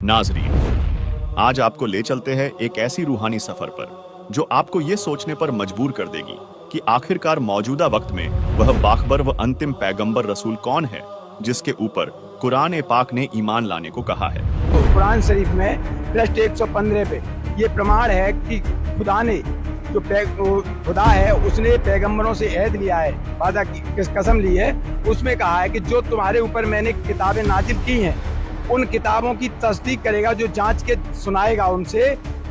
नाजरीन, आज आपको ले चलते हैं एक ऐसी रूहानी सफर पर जो आपको ये सोचने पर मजबूर कर देगी कि आखिरकार मौजूदा वक्त में वह बाखबर व अंतिम पैगंबर रसूल कौन है जिसके ऊपर कुरान पाक ने ईमान लाने को कहा है। तो कुरान शरीफ में पृष्ठ 115 पे ये प्रमाण है कि खुदा ने जो खुदा है उसने पैगंबरों से अहद लिया है, वादा की कसम ली है। उसमें कहा है कि जो तुम्हारे ऊपर मैंने किताबें नाजिल की हैं उन किताबों की तस्दीक करेगा, जो जांच के सुनाएगा उनसे,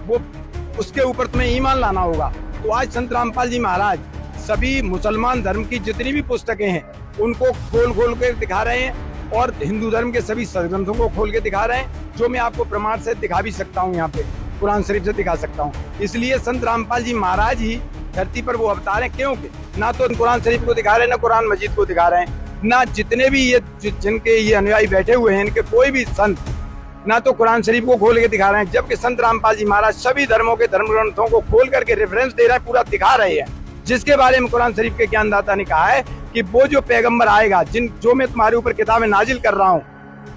वो उसके ऊपर तुम्हें ईमान लाना होगा। तो आज संत रामपाल जी महाराज सभी मुसलमान धर्म की जितनी भी पुस्तकें हैं उनको खोल खोल के दिखा रहे हैं और हिंदू धर्म के सभी सदग्रंथों को खोल के दिखा रहे हैं, जो मैं आपको प्रमाण से दिखा भी सकता हूँ, यहाँ पे कुरान शरीफ से दिखा सकता हूँ। इसलिए संत रामपाल जी महाराज ही धरती पर वो अवतार हैं, क्योंकि ना तो कुरान शरीफ को दिखा रहे हैं, ना कुरान मजीद को दिखा रहे हैं, ना जितने भी ये जिनके ये अनुयायी बैठे हुए हैं इनके कोई भी संत ना तो कुरान शरीफ को खोल के दिखा रहे हैं, जबकि संत रामपाल जी महाराज सभी धर्मों के धर्म ग्रंथों को खोल करके रेफरेंस दे रहे हैं, पूरा दिखा रहे हैं, जिसके बारे में कुरान शरीफ के ज्ञानदाता ने कहा है कि वो जो पैगंबर आएगा जो मैं तुम्हारे ऊपर किताबें नाजिल कर रहा हूँ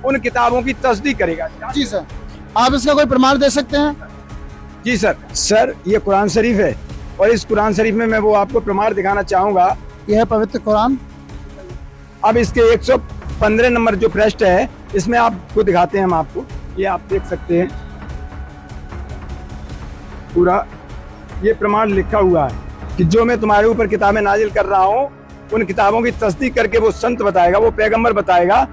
उन किताबों की तस्दीक करेगा। जी सर, आप इसका कोई प्रमाण दे सकते हैं? जी सर ये कुरान शरीफ है और इस कुरान शरीफ में मैं वो आपको प्रमाण दिखाना चाहूंगा। यह है पवित्र कुरान। अब इसके 115 नंबर जो पृष्ठ है इसमें आपको दिखाते हैं, हम आपको ये आप देख सकते हैं, पूरा ये प्रमाण लिखा हुआ है कि जो मैं तुम्हारे ऊपर किताबें नाजिल कर रहा हूँ उन किताबों की तस्दीक करके वो संत बताएगा, वो पैगंबर बताएगा,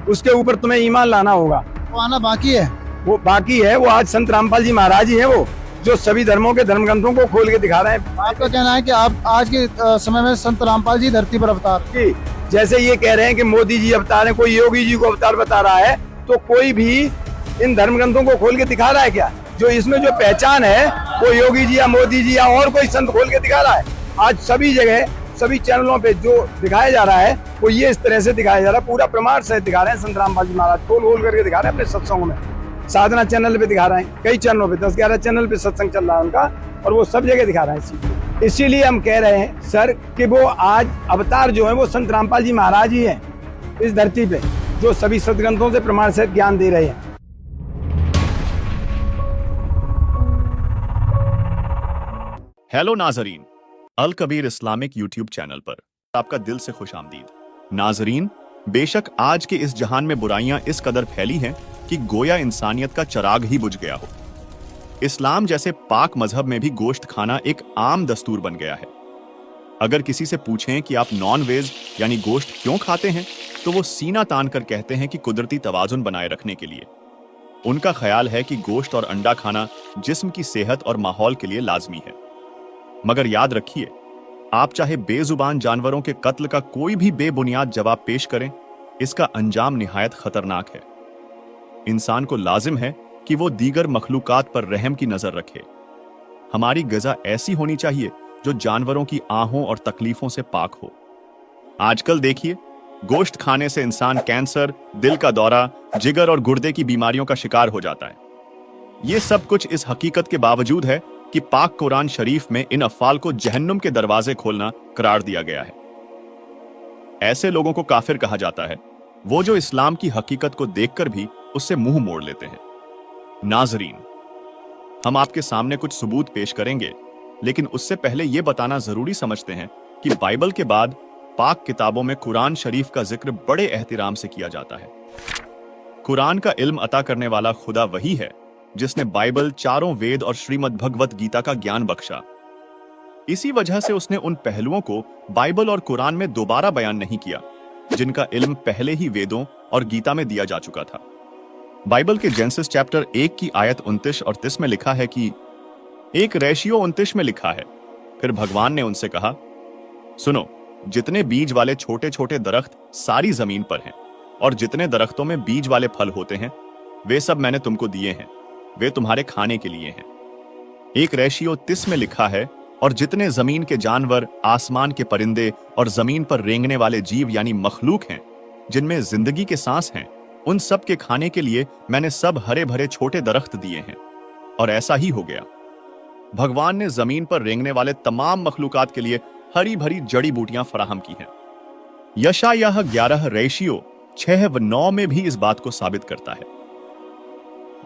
उसके ऊपर तुम्हें ईमान लाना होगा। वो आना बाकी है, वो बाकी है। वो आज संत रामपाल जी महाराज ही हैं, वो जो सभी धर्मों के धर्म ग्रंथों को खोल के दिखा रहे हैं। आपका कहना है कि आप आज के समय में संत रामपाल जी धरती पर अवतार जी, जैसे ये कह रहे हैं कि मोदी जी अवतार है, कोई योगी जी को अवतार बता रहा है, तो कोई भी इन धर्म ग्रंथों को खोल के दिखा रहा है क्या? जो इसमें जो पहचान है वो योगी जी या मोदी जी या और कोई संत खोल के दिखा रहा है? आज सभी जगह सभी चैनलों पे जो दिखाया जा रहा है वो ये इस तरह से दिखाया जा रहा है, पूरा प्रमाण से दिखा रहे हैं। संत रामपाल जी महाराज खोल खोल करके दिखा रहे हैं अपने सत्संगों में, साधना चैनल पे दिखा रहे हैं, कई चैनलों पे 10-11 चैनल पे सत्संग चल रहा है उनका, और वो सब जगह दिखा रहे हैं। इसीलिए हम कह रहे हैं सर कि वो आज अवतार जो है वो संत रामपाल जी महाराज ही हैं इस धरती पे, जो सभी सदग्रंथों से प्रमाण से ज्ञान दे रहे हैं। हेलो नाजरीन, अल कबीर इस्लामिक यूट्यूब चैनल पर आपका दिल से खुश आमदीद। नाजरीन, बेशक आज के इस जहान में बुराइयां इस कदर फैली हैं कि गोया इंसानियत का चिराग ही बुझ गया हो। इस्लाम जैसे पाक मजहब में भी गोश्त खाना एक आम दस्तूर बन गया है। अगर किसी से पूछें कि आप नॉन वेज यानी गोश्त क्यों खाते हैं, तो वो सीना तान कर कहते हैं कि कुदरती तवाजुन बनाए रखने के लिए। उनका ख्याल है कि गोश्त और अंडा खाना जिस्म की सेहत और माहौल के लिए लाजमी है। मगर याद रखिए, आप चाहे बेजुबान जानवरों के कत्ल का कोई भी बेबुनियाद जवाब पेश करें, इसका अंजाम निहायत खतरनाक है। इंसान को लाजिम है कि वो दीगर मखलूकात पर रहम की नजर रखे। हमारी ग़िज़ा ऐसी होनी चाहिए जो जानवरों की आहों और तकलीफों से पाक हो। आजकल देखिए, गोश्त खाने से इंसान कैंसर, दिल का दौरा, जिगर और गुर्दे की बीमारियों का शिकार हो जाता है। ये सब कुछ इस हकीकत के बावजूद है कि पाक कुरान शरीफ में इन अफ़ाल को जहन्नुम के दरवाजे खोलना करार दिया गया है। ऐसे लोगों को काफिर कहा जाता है, वो जो इस्लाम की हकीकत को देखकर भी उससे मुंह मोड़ लेते हैं। नाजरीन, हम आपके सामने कुछ सबूत पेश करेंगे, लेकिन उससे पहले यह बताना जरूरी समझते हैं कि बाइबल के बाद पाक किताबों में कुरान शरीफ का जिक्र बड़े एहतिराम से किया जाता है। कुरान का इल्म अता करने वाला खुदा वही है जिसने बाइबल, चारों वेद और श्रीमद् भगवत गीता का ज्ञान बख्शा। इसी वजह से उसने उन पहलुओं को बाइबल और कुरान में दोबारा बयान नहीं किया जिनका इल्म पहले ही वेदों और गीता में दिया जा चुका था। बाइबल के जेनेसिस चैप्टर 1 की आयत 29 और 30 में लिखा है कि एक रेशियो 29 में लिखा है, फिर भगवान ने उनसे कहा, सुनो, जितने बीज वाले छोटे छोटे दरख्त सारी जमीन पर हैं और जितने दरख्तों में बीज वाले फल होते हैं वे सब मैंने तुमको दिए हैं, वे तुम्हारे खाने के लिए हैं। एक रेशियो 30 में लिखा है, और जितने जमीन के जानवर, आसमान के परिंदे और जमीन पर रेंगने वाले जीव यानी मखलूक हैं जिनमें जिंदगी के सांस हैं, उन सब के खाने के लिए मैंने सब हरे भरे छोटे दरख्त दिए हैं। और ऐसा ही हो गया। भगवान ने जमीन पर रेंगने वाले तमाम मखलूकात के लिए हरी भरी जड़ी बूटियां फराहम की हैं। यशायाह 11 रेशियो 6 व 9 में भी इस बात को साबित करता है।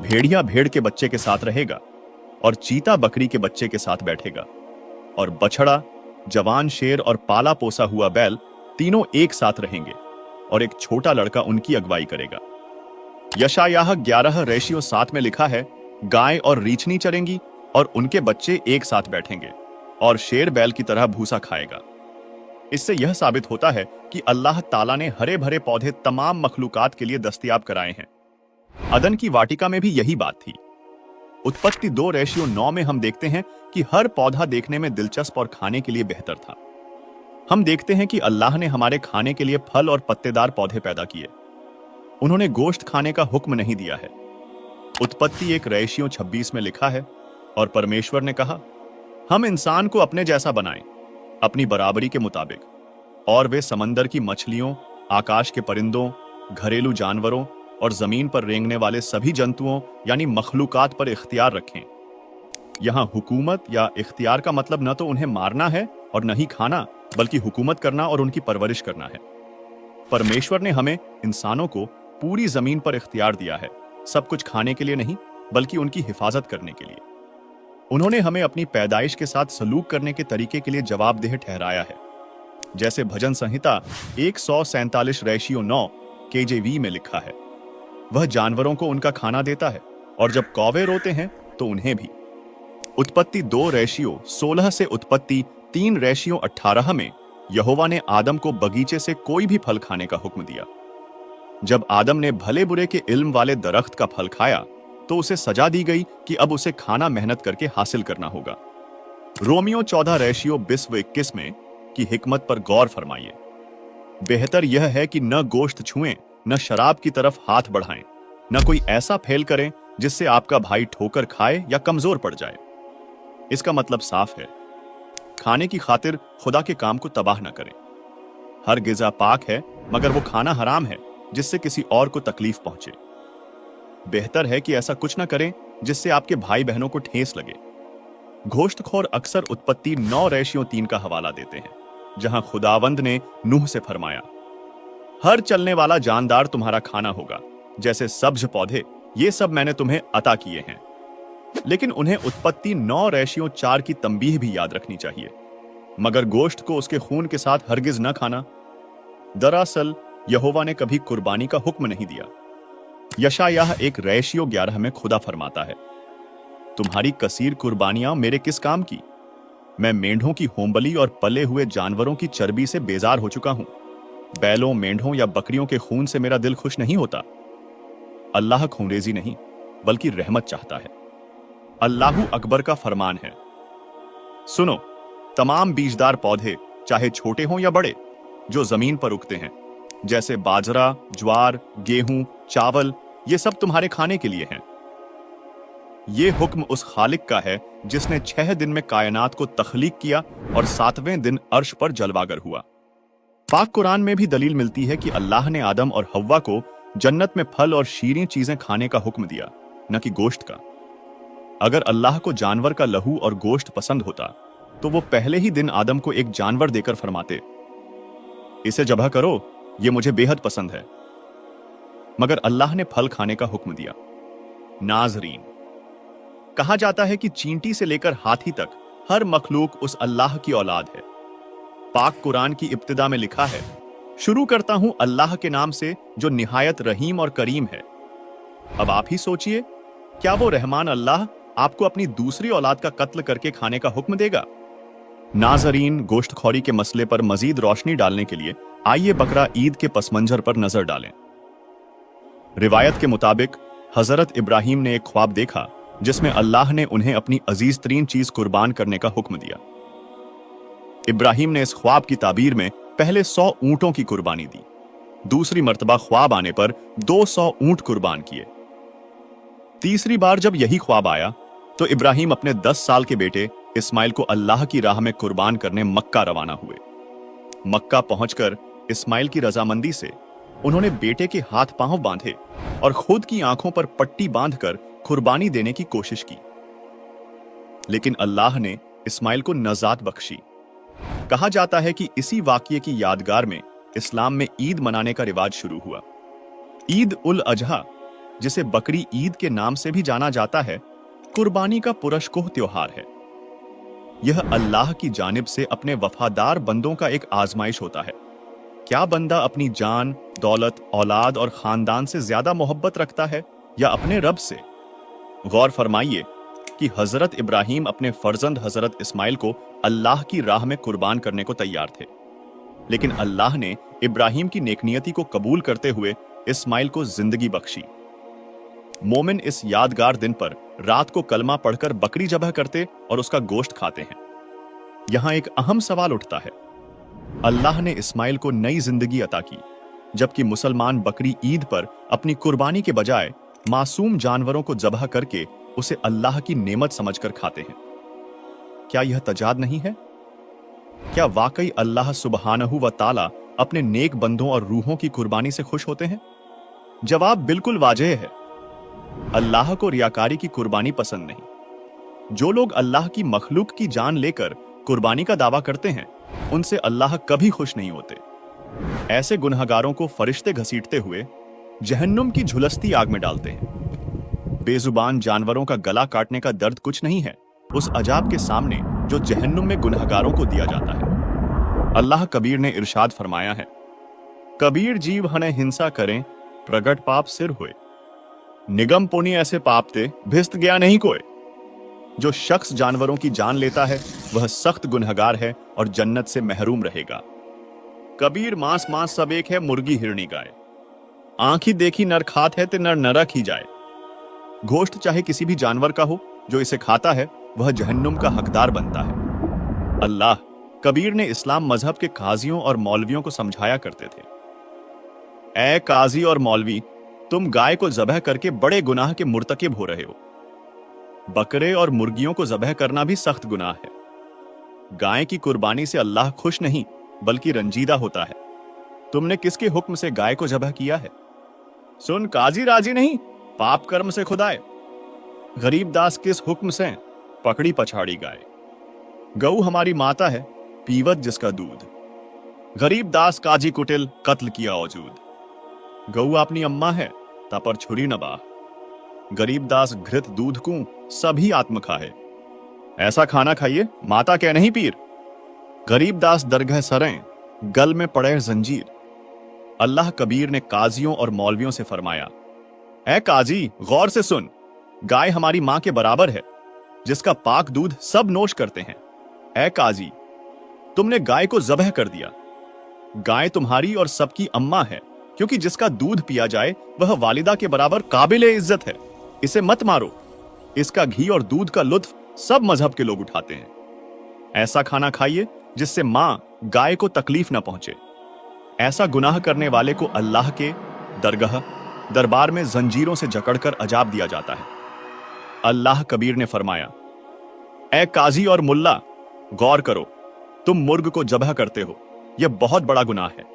भेड़िया भेड़ के बच्चे के साथ रहेगा और चीता बकरी के बच्चे के साथ बैठेगा, और बछड़ा, जवान शेर और पाला पोसा हुआ बैल तीनों एक साथ रहेंगे और एक छोटा लड़का उनकी अगुवाई करेगा। यशायाह 11:7 में लिखा है, गाय और रीछनी चरेंगी और उनके बच्चे एक साथ बैठेंगे और शेर बैल की तरह भूसा खाएगा। इससे यह साबित होता है कि अल्लाह ताला ने हरे भरे पौधे तमाम मखलूकात के लिए दस्तयाब कराए हैं। अदन की वाटिका में भी यही बात थी। उत्पत्ति 2:9 में हम देखते हैं कि हर पौधा देखने में दिलचस्प और खाने के लिए बेहतर था। हम देखते हैं कि अल्लाह ने हमारे खाने के लिए फल और पत्तेदार पौधे पैदा किए। उन्होंने गोश्त खाने का हुक्म नहीं दिया है। उत्पत्ति 1:26 में लिखा है, और परमेश्वर ने कहा, हम इंसान को अपने जैसा बनाएं, अपनी बराबरी के मुताबिक, और वे समंदर की मछलियों, आकाश के परिंदों, घरेलू जानवरों और जमीन पर रेंगने वाले सभी जंतुओं यानी मखलूकात पर इख्तियार रखें। यहां हुकूमत या इख्तियार का मतलब न तो उन्हें मारना है और न ही खाना, बल्कि हुकूमत करना और उनकी परवरिश करना है। परमेश्वर ने हमें इंसानों को पूरी जमीन पर इख्तियार दिया है, सब कुछ खाने के लिए नहीं बल्कि उनकी हिफाजत करने के लिए। उन्होंने हमें अपनी पैदाइश के साथ सलूक करने के तरीके के लिए जवाबदेह ठहराया है। जैसे भजन संहिता 147:9 KJV में लिखा है, वह जानवरों को उनका खाना देता है और जब कौवे रोते हैं तो उन्हें भी। उत्पत्ति 2:16 से उत्पत्ति 3:18 में यहोवा ने आदम को बगीचे से कोई भी फल खाने का हुक्म दिया। जब आदम ने भले बुरे के इल्म वाले दरख्त का फल खाया तो उसे सजा दी गई कि अब उसे खाना मेहनत करके हासिल करना होगा। रोमियो 14:20-21 में की हिकमत पर गौर फरमाइए। बेहतर यह है कि न गोश्त छुएं, न शराब की तरफ हाथ बढ़ाएं, न कोई ऐसा फेल करें जिससे आपका भाई ठोकर खाए या कमजोर पड़ जाए। इसका मतलब साफ है, खाने की खातिर खुदा के काम को तबाह न करें। हर गिज़ा पाक है, मगर वो खाना हराम है जिससे किसी और को तकलीफ पहुंचे। बेहतर है कि ऐसा कुछ न करें जिससे आपके भाई बहनों को ठेस लगे। गोश्तखोर अक्सर उत्पत्ति 9:3 का हवाला देते हैं, जहां खुदावंद ने नूह से फरमाया, हर चलने वाला जानदार तुम्हारा खाना होगा, जैसे सब्ज पौधे, ये सब मैंने तुम्हें अता किए हैं। लेकिन उन्हें उत्पत्ति 9:4 की तंबीह भी याद रखनी चाहिए, मगर गोश्त को उसके खून के साथ हरगिज न खाना। दरअसल यहोवा ने कभी कुर्बानी का हुक्म नहीं दिया। यशायाह 1:11 में खुदा फरमाता है, तुम्हारी कसीर कुर्बानियां मेरे किस काम की? मैं मेंढों की होमबली और पले हुए जानवरों की चर्बी से बेजार हो चुका हूं। बैलों, मेंढों या बकरियों के खून से मेरा दिल खुश नहीं होता। अल्लाह खूनरेजी नहीं बल्कि रहमत चाहता है। अल्लाहु अकबर का फरमान है, सुनो, तमाम बीजदार पौधे, चाहे छोटे हों या बड़े, जो जमीन पर उगते हैं, जैसे बाजरा, ज्वार, गेहूं, चावल, ये सब तुम्हारे खाने के लिए हैं। ये हुक्म उस खालिक का है जिसने 6 दिन में कायनात को तख्लीक किया और 7वें दिन अर्श पर जलवागर हुआ। पाक कुरान में भी दलील मिलती है कि अल्लाह ने आदम और हव्वा को जन्नत में फल और शीरीं चीजें खाने का हुक्म दिया, न कि गोश्त का। अगर अल्लाह को जानवर का लहू और गोश्त पसंद होता तो वो पहले ही दिन आदम को एक जानवर देकर फरमाते, इसे ज़बह करो, ये मुझे बेहद पसंद है। मगर अल्लाह ने फल खाने का हुक्म दिया। नाज़रीन, कहा जाता है कि चींटी से लेकर हाथी तक हर मखलूक उस अल्लाह की औलाद है। पाक कुरान की इब्तिदा में लिखा है, शुरू करता हूं अल्लाह के नाम से जो निहायत रहीम और करीम है। अब आप ही सोचिए, क्या वो रहमान अल्लाह आपको अपनी दूसरी औलाद का कत्ल करके खाने का हुक्म देगा? नाज़रीन, गोश्तखोरी के मसले पर मजीद रोशनी डालने के लिए आइए बकरा ईद के पस मंजर पर नजर डालें। रिवायत के मुताबिक हजरत इब्राहिम ने एक ख्वाब देखा जिसमें अल्लाह ने उन्हें अपनी अजीज तरीन चीज कुर्बान करने का हुक्म दिया। इब्राहिम ने इस ख्वाब की ताबीर में पहले 100 ऊंटों की कुर्बानी दी। दूसरी मर्तबा ख्वाब आने पर 200 ऊंट कुर्बान किए। तीसरी बार जब यही ख्वाब आया तो इब्राहिम अपने 10 साल के बेटे इस्माइल को अल्लाह की राह में कुर्बान करने मक्का रवाना हुए। मक्का पहुंचकर इस्माइल की रजामंदी से उन्होंने बेटे के हाथ पांव बांधे और खुद की आंखों पर पट्टी बांधकर कुर्बानी देने की कोशिश की, लेकिन अल्लाह ने इस्माइल को नजात बख्शी। कहा जाता है कि इसी वाकये की यादगार में इस्लाम में ईद मनाने का रिवाज शुरू हुआ। ईद उल अजहा जिसे बकरी ईद के नाम से भी जाना जाता है, कुर्बानी का पुरस्कुह त्योहार है। यह अल्लाह की जानिब से अपने वफादार बंदों का एक आजमाइश होता है। क्या बंदा अपनी जान, दौलत, औलाद और खानदान से ज्यादा मोहब्बत रखता है या अपने रब से? गौर फरमाइए कि हजरत इब्राहिम अपने फर्जंद हजरत इस्माइल को अल्लाह की राह में कुर्बान करने को तैयार थे, लेकिन अल्लाह ने इब्राहिम की नेकनियती को कबूल करते हुए इस्माइल को जिंदगी बख्शी। मोमिन इस यादगार दिन पर रात को कलमा पढ़कर बकरी ज़बह करते और उसका गोश्त खाते हैं। यहां एक अहम सवाल उठता है, अल्लाह ने इस्माइल को नई जिंदगी अता की, जबकि मुसलमान बकरी ईद पर अपनी कुर्बानी के बजाय मासूम जानवरों को ज़बह करके उसे अल्लाह की नेमत समझकर खाते हैं। क्या यह तजाद नहीं है? क्या वाकई अल्लाह सुब्हानहू व ताला अपने नेक बंदों और रूहों की कुर्बानी से खुश होते हैं? जवाब बिल्कुल वाजह है। अल्लाह को रियाकारी की कुर्बानी पसंद नहीं। जो लोग अल्लाह की मखलूक की जान लेकर कुर्बानी का दावा करते हैं, उनसे अल्लाह कभी खुश नहीं होते। ऐसे गुनहगारों को फरिश्ते घसीटते हुए जहन्नुम की झुलसती आग में डालते हैं। बेजुबान जानवरों का गला काटने का दर्द कुछ नहीं है उस अजाब के सामने जो जहन्नुम में गुनहगारों को दिया जाता है। अल्लाह कबीर ने इरशाद फरमाया है, कबीर जीव हने हिंसा करें, प्रगट पाप सिर हुए। निगम पुनि ऐसे पाप ते भिस्त गया नहीं कोई। जो शख्स जानवरों की जान लेता है वह सख्त गुनहगार है और जन्नत से महरूम रहेगा। कबीर मांस मांस सब एक है, मुर्गी हिरणी गाय। आंखी देखी नर खात है ते नर नरक ही जाए। गोश्त चाहे किसी भी जानवर का हो, जो इसे खाता है वह जहन्नुम का हकदार बनता है। अल्लाह कबीर ने इस्लाम मजहब के काजियों और मौलवियों को समझाया करते थे, ऐ काजी और मौलवी, तुम गाय को ज़बह करके बड़े गुनाह के मुर्तकिब हो रहे हो। बकरे और मुर्गियों को ज़बह करना भी सख्त गुनाह है। गाय की कुर्बानी से अल्लाह खुश नहीं बल्कि रंजीदा होता है। तुमने किसके हुक्म से गाय को ज़बह किया है? सुन काजी राजी नहीं, पाप कर्म से खुदाए। गरीब दास किस हुक्म से पकड़ी पछाड़ी गाय। गऊ हमारी माता है, पीवत जिसका दूध। गरीब दास काजी कुटिल, कत्ल किया औजूद। गऊ अपनी अम्मा है, तापर छुरी नबाह। गरीब दास घृत दूध कूं, सभी आत्म खाए। ऐसा खाना खाइए, माता क्या नहीं पीर। गरीब दास दरगह सरें, गल में पड़े जंजीर। अल्लाह कबीर ने काजियों और मौलवियों से फरमाया, ऐ काजी गौर से सुन, गाय हमारी मां के बराबर है, जिसका पाक दूध सब नोश करते हैं। ऐ काजी, तुमने गाय को ज़बह कर दिया। गाय तुम्हारी और सबकी अम्मा है, क्योंकि जिसका दूध पिया जाए वह वालिदा के बराबर काबिले इज्जत है। इसे मत मारो। इसका घी और दूध का लुत्फ सब मजहब के लोग उठाते हैं। ऐसा खाना खाइए जिससे मां गाय को तकलीफ न पहुंचे। ऐसा गुनाह करने वाले को अल्लाह के दरबार में जंजीरों से जकड़कर अजाब दिया जाता है। अल्लाह कबीर ने फरमाया, ऐ काजी और मुल्ला, गौर करो, तुम मुर्ग को ज़बह करते हो, यह बहुत बड़ा गुनाह है।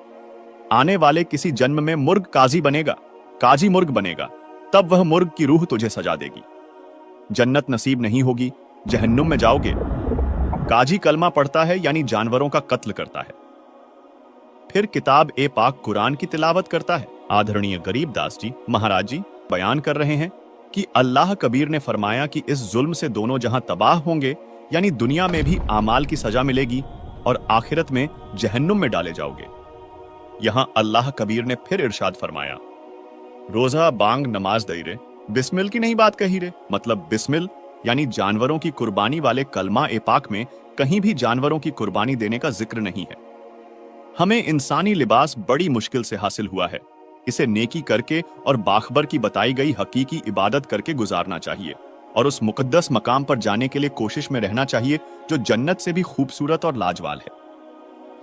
आने वाले किसी जन्म में मुर्ग काजी बनेगा, काजी मुर्ग बनेगा, तब वह मुर्ग की रूह तुझे सजा देगी। जन्नत नसीब नहीं होगी, जहन्नुम में जाओगे। काजी कलमा पढ़ता है यानी जानवरों का कत्ल करता है, फिर किताब ए पाक कुरान की तिलावत करता है। आदरणीय गरीब दास जी महाराज जी बयान कर रहे हैं कि अल्लाह कबीर ने फरमाया कि इस जुल्म से दोनों जहां तबाह होंगे, यानी दुनिया में भी आमाल की सजा मिलेगी और आखिरत में जहन्नुम में डाले जाओगे। यहां अल्लाह कबीर ने फिर इरशाद फरमाया, रोजा बांग नमाज दई रे, बिस्मिल की नहीं बात कही रे। मतलब बिस्मिल यानी जानवरों की कुर्बानी वाले कलमा ए पाक में कहीं भी जानवरों की कुर्बानी देने का जिक्र नहीं है। हमें इंसानी लिबास बड़ी मुश्किल से हासिल हुआ है, इसे नेकी करके और बाखबर की बताई गई हकीकी इबादत करके गुजारना चाहिए और उस मुकद्दस मकाम पर जाने के लिए कोशिश में रहना चाहिए जो जन्नत से भी खूबसूरत और लाजवाल है।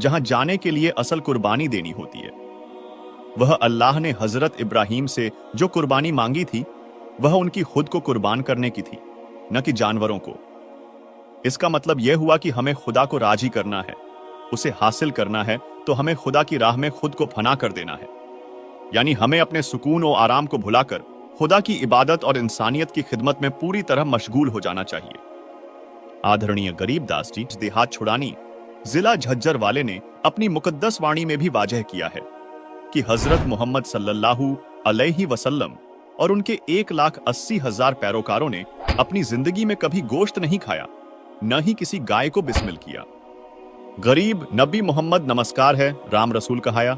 जहां जाने के लिए असल कुर्बानी देनी होती है। वह अल्लाह ने हजरत इब्राहिम से जो कुर्बानी मांगी थी वह उनकी खुद को कुर्बान करने की थी, न कि जानवरों को। इसका मतलब यह हुआ कि हमें खुदा को राजी करना है, उसे हासिल करना है तो हमें खुदा की राह में खुद को फना कर देना है। यानी हमें अपने सुकून और आराम को भुलाकर खुदा की इबादत और इंसानियत की खिदमत में पूरी तरह मशगूल हो जाना चाहिए। आदरणीय गरीब दास जी देहात छुड़ानी जिला झज्जर वाले ने अपनी मुकद्दस वाणी में भी वाजह किया है कि हजरत मोहम्मद सल्लल्लाहु अलैहि वसल्लम और उनके 1,80,000 पैरोकारों ने अपनी जिंदगी में कभी गोश्त नहीं खाया, न ही किसी गाय को बिस्मिल किया। गरीब नबी मोहम्मद नमस्कार है, राम रसूल कहाया।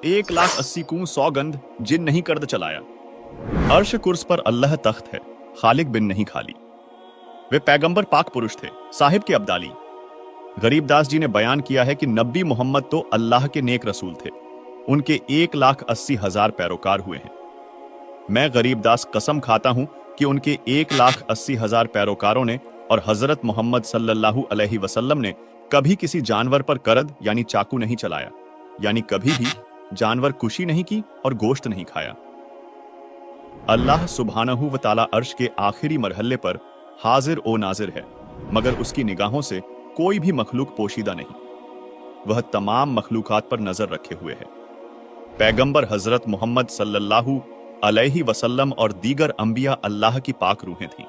1,80,000 कूं सौगंध जिन नहीं कर्द चलाया। अर्श कुर्स पर अल्लाह तख्त है, खालिक बिन नहीं खाली। वे पैगंबर पाक पुरुष थे, साहिब के अब्दाली। गरीबदास जी ने बयान किया है कि नबी मोहम्मद तो अल्लाह के नेक रसूल थे, उनके 1,80,000 पैरोकार हुए हैं। मैं गरीबदास कसम खाता हूं कि उनके 1,80,000 पैरोकारों ने और हजरत मोहम्मद सल्लल्लाहु अलैहि वसल्लम ने कभी किसी जानवर पर करद यानी चाकू नहीं चलाया, यानी कभी भी जानवर कुशी नहीं की और गोश्त नहीं खाया। अल्लाह सुब्हानहू व तआला अर्श के आखिरी मरहले पर हाजिर ओ नाजिर है, मगर उसकी निगाहों से कोई भी मखलूक पोशीदा नहीं। वह तमाम मखलूकात पर नजर रखे हुए है। पैगंबर हजरत मोहम्मद सल्लल्लाहु अलैहि वसल्लम और दीगर अंबिया अल्लाह की पाक रूहें थीं।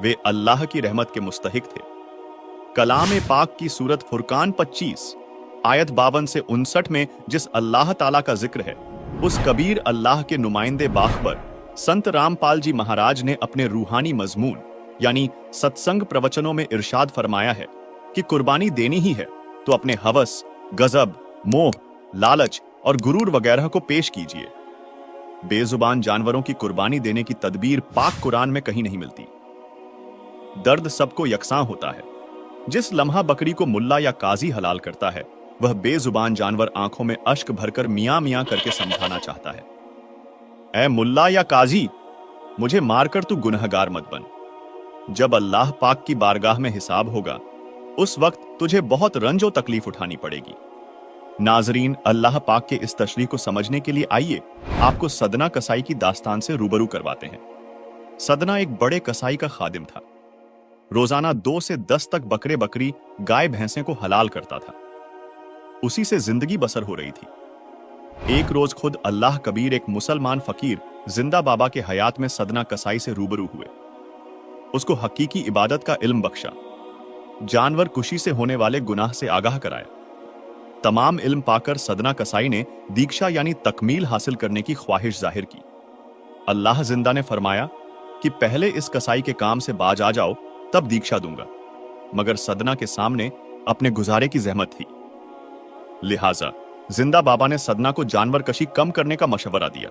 वे अल्लाह की रहमत के मुस्तहिक थे। कलाम पाक की सूरत फुरकान 25 आयत 52 से 59 में जिस अल्लाह ताला का जिक्र है, उस कबीर अल्लाह के नुमाइंदे बाखबर संत रामपाल जी महाराज ने अपने रूहानी मजमून यानी सत्संग प्रवचनों में इरशाद फरमाया है कि कुर्बानी देनी ही है तो अपने हवस, गजब, मोह, लालच और गुरूर वगैरह को पेश कीजिए। बेजुबान जानवरों की कुर्बानी देने की तदबीर पाक कुरान में कहीं नहीं मिलती। दर्द सबको यकसां होता है। जिस लम्हा बकरी को मुल्ला या काजी हलाल करता है, वह बेजुबान जानवर आंखों में अश्क भरकर मियां मियां करके समझाना चाहता है, ऐ मुल्ला या काजी, मुझे मारकर तू गुनहगार मत बन। जब अल्लाह पाक की बारगाह में हिसाब होगा, उस वक्त तुझे बहुत रंजो तकलीफ उठानी पड़ेगी। नाजरीन, अल्लाह पाक के इस तशरीह को समझने के लिए आइए आपको सदना कसाई की दास्तान से रूबरू करवाते हैं। सदना एक बड़े कसाई का खादिम था। रोजाना 2 से 10 तक बकरे बकरी, गाय भैंसे को हलाल करता था। उसी से जिंदगी बसर हो रही थी। एक रोज खुद अल्लाह कबीर एक मुसलमान फकीर जिंदा बाबा के हयात में सदना कसाई से रूबरू हुए। उसको हकीकी इबादत का इल्म बख्शा, जानवर कुशी से होने वाले गुनाह से आगाह कराया। तमाम इल्म पाकर सदना कसाई ने दीक्षा यानी तकमील हासिल करने की ख्वाहिश जाहिर की। अल्लाह जिंदा ने फरमाया कि पहले इस कसाई के काम से बाज आ जाओ, तब दीक्षा दूंगा। मगर सदना के सामने अपने गुजारे की जहमत थी, लिहाजा जिंदा बाबा ने सदना को जानवर कशी कम करने का मशवरा दिया।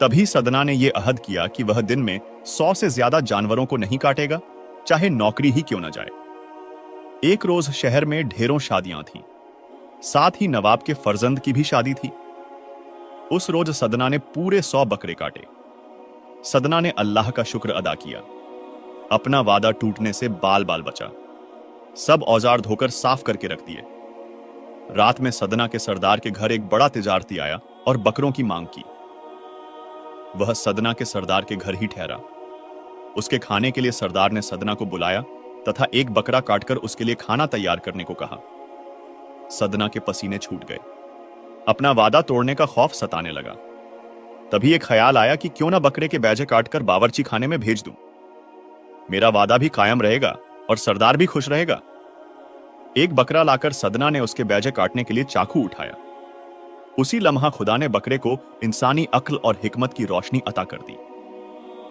तभी सदना ने यह अहद किया कि वह दिन में 100 से ज्यादा जानवरों को नहीं काटेगा, चाहे नौकरी ही क्यों न जाए। एक रोज शहर में ढेरों शादियां थीं, साथ ही नवाब के फर्जंद की भी शादी थी। उस रोज सदना ने पूरे 100 बकरे काटे। सदना ने अल्लाह का शुक्र अदा किया। अपना वादा टूटने से बाल बाल बचा। सब औजार धोकर साफ करके रख दिए। रात में सदना के सरदार के घर एक बड़ा तिजारती आया और बकरों की मांग की। वह सदना के सरदार के घर ही ठहरा। उसके खाने के लिए सरदार ने सदना को बुलाया तथा एक बकरा काटकर उसके लिए खाना तैयार करने को कहा। सदना के पसीने छूट गए। अपना वादा तोड़ने का खौफ सताने लगा। तभी एक ख्याल आया कि क्यों ना बकरे के बैजे काटकर बावर्ची खाने में भेज दूं। मेरा वादा भी कायम रहेगा और सरदार भी खुश रहेगा। एक बकरा लाकर सदना ने उसके बैजे काटने के लिए चाकू उठाया। उसी लम्हा खुदा ने बकरे को इंसानी अक्ल और हिकमत की रोशनी अता कर दी।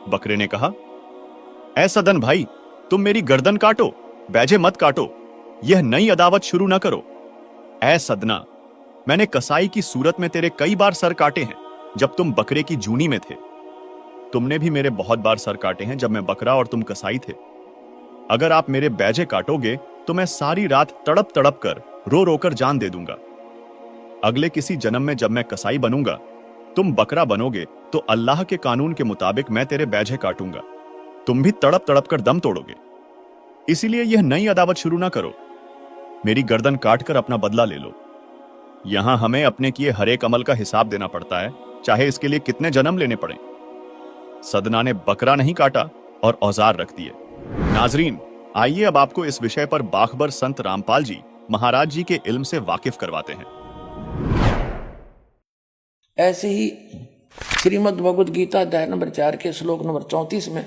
बकरे ने कहा, ऐ सदन भाई, तुम मेरी गर्दन काटो, बैजे मत काटो। यह नई अदावत शुरू न करो। ऐ सदना, मैंने कसाई की सूरत में तेरे कई बार सर काटे हैं जब तुम बकरे की जूनी में थे। तुमने भी मेरे बहुत बार सर काटे हैं जब मैं बकरा और तुम कसाई थे। अगर आप मेरे बैजे काटोगे तो मैं सारी रात तड़प तड़प कर रो रोकर जान दे दूंगा। अगले किसी जन्म में जब मैं कसाई बनूंगा, तुम बकरा बनोगे तो अल्लाह के कानून के मुताबिक मैं तेरे बैजे काटूंगा। तुम भी तड़प तड़प कर दम तोड़ोगे। इसीलिए यह नई अदावत शुरू ना करो। मेरी गर्दन काटकर अपना बदला ले लो। यहां हमें अपने किए हर एक अमल का हिसाब देना पड़ता है, चाहे इसके लिए कितने जन्म लेने पड़े। सदना ने बकरा नहीं काटा और औजार रख दिए। नाजरीन, आइए अब आपको इस विषय पर बाखबर संत रामपाल जी महाराज जी के इल्म से वाकिफ करवाते हैं। ऐसे ही श्रीमद् भगवद गीता अध्याय नंबर 4 के श्लोक नंबर 34 में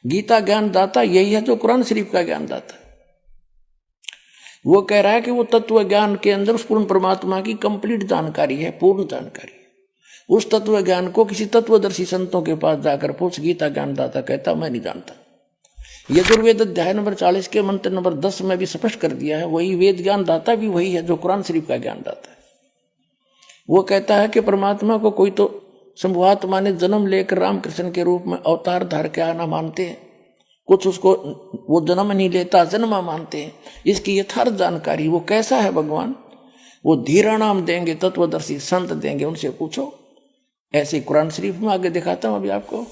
गीता ज्ञान दाता यही है जो कुरान शरीफ का ज्ञान दाता है। वो कह रहा है कि वो तत्व ज्ञान के अंदर उस पूर्ण परमात्मा की कंप्लीट जानकारी है, पूर्ण जानकारी है। उस तत्व ज्ञान को किसी तत्वदर्शी संतों के पास जाकर पूछ। गीता ज्ञानदाता कहता मैं नहीं जानता। यजुर्वेद अध्याय नंबर 40 के मंत्र नंबर 10 में भी स्पष्ट कर दिया है, वही वेद ज्ञानदाता भी वही है जो कुरान शरीफ का ज्ञानदाता है। वो कहता है कि परमात्मा को कोई तो शंभुआत्मा ने जन्म लेकर रामकृष्ण के रूप में अवतार धार के आना मानते हैं, कुछ उसको वो जन्म नहीं लेता जन्मा मानते हैं। इसकी यथार्थ जानकारी वो कैसा है भगवान, वो धीरा नाम देंगे, तत्वदर्शी संत देंगे, उनसे पूछो। ऐसे कुरान शरीफ में आगे दिखाता हूं अभी आपको।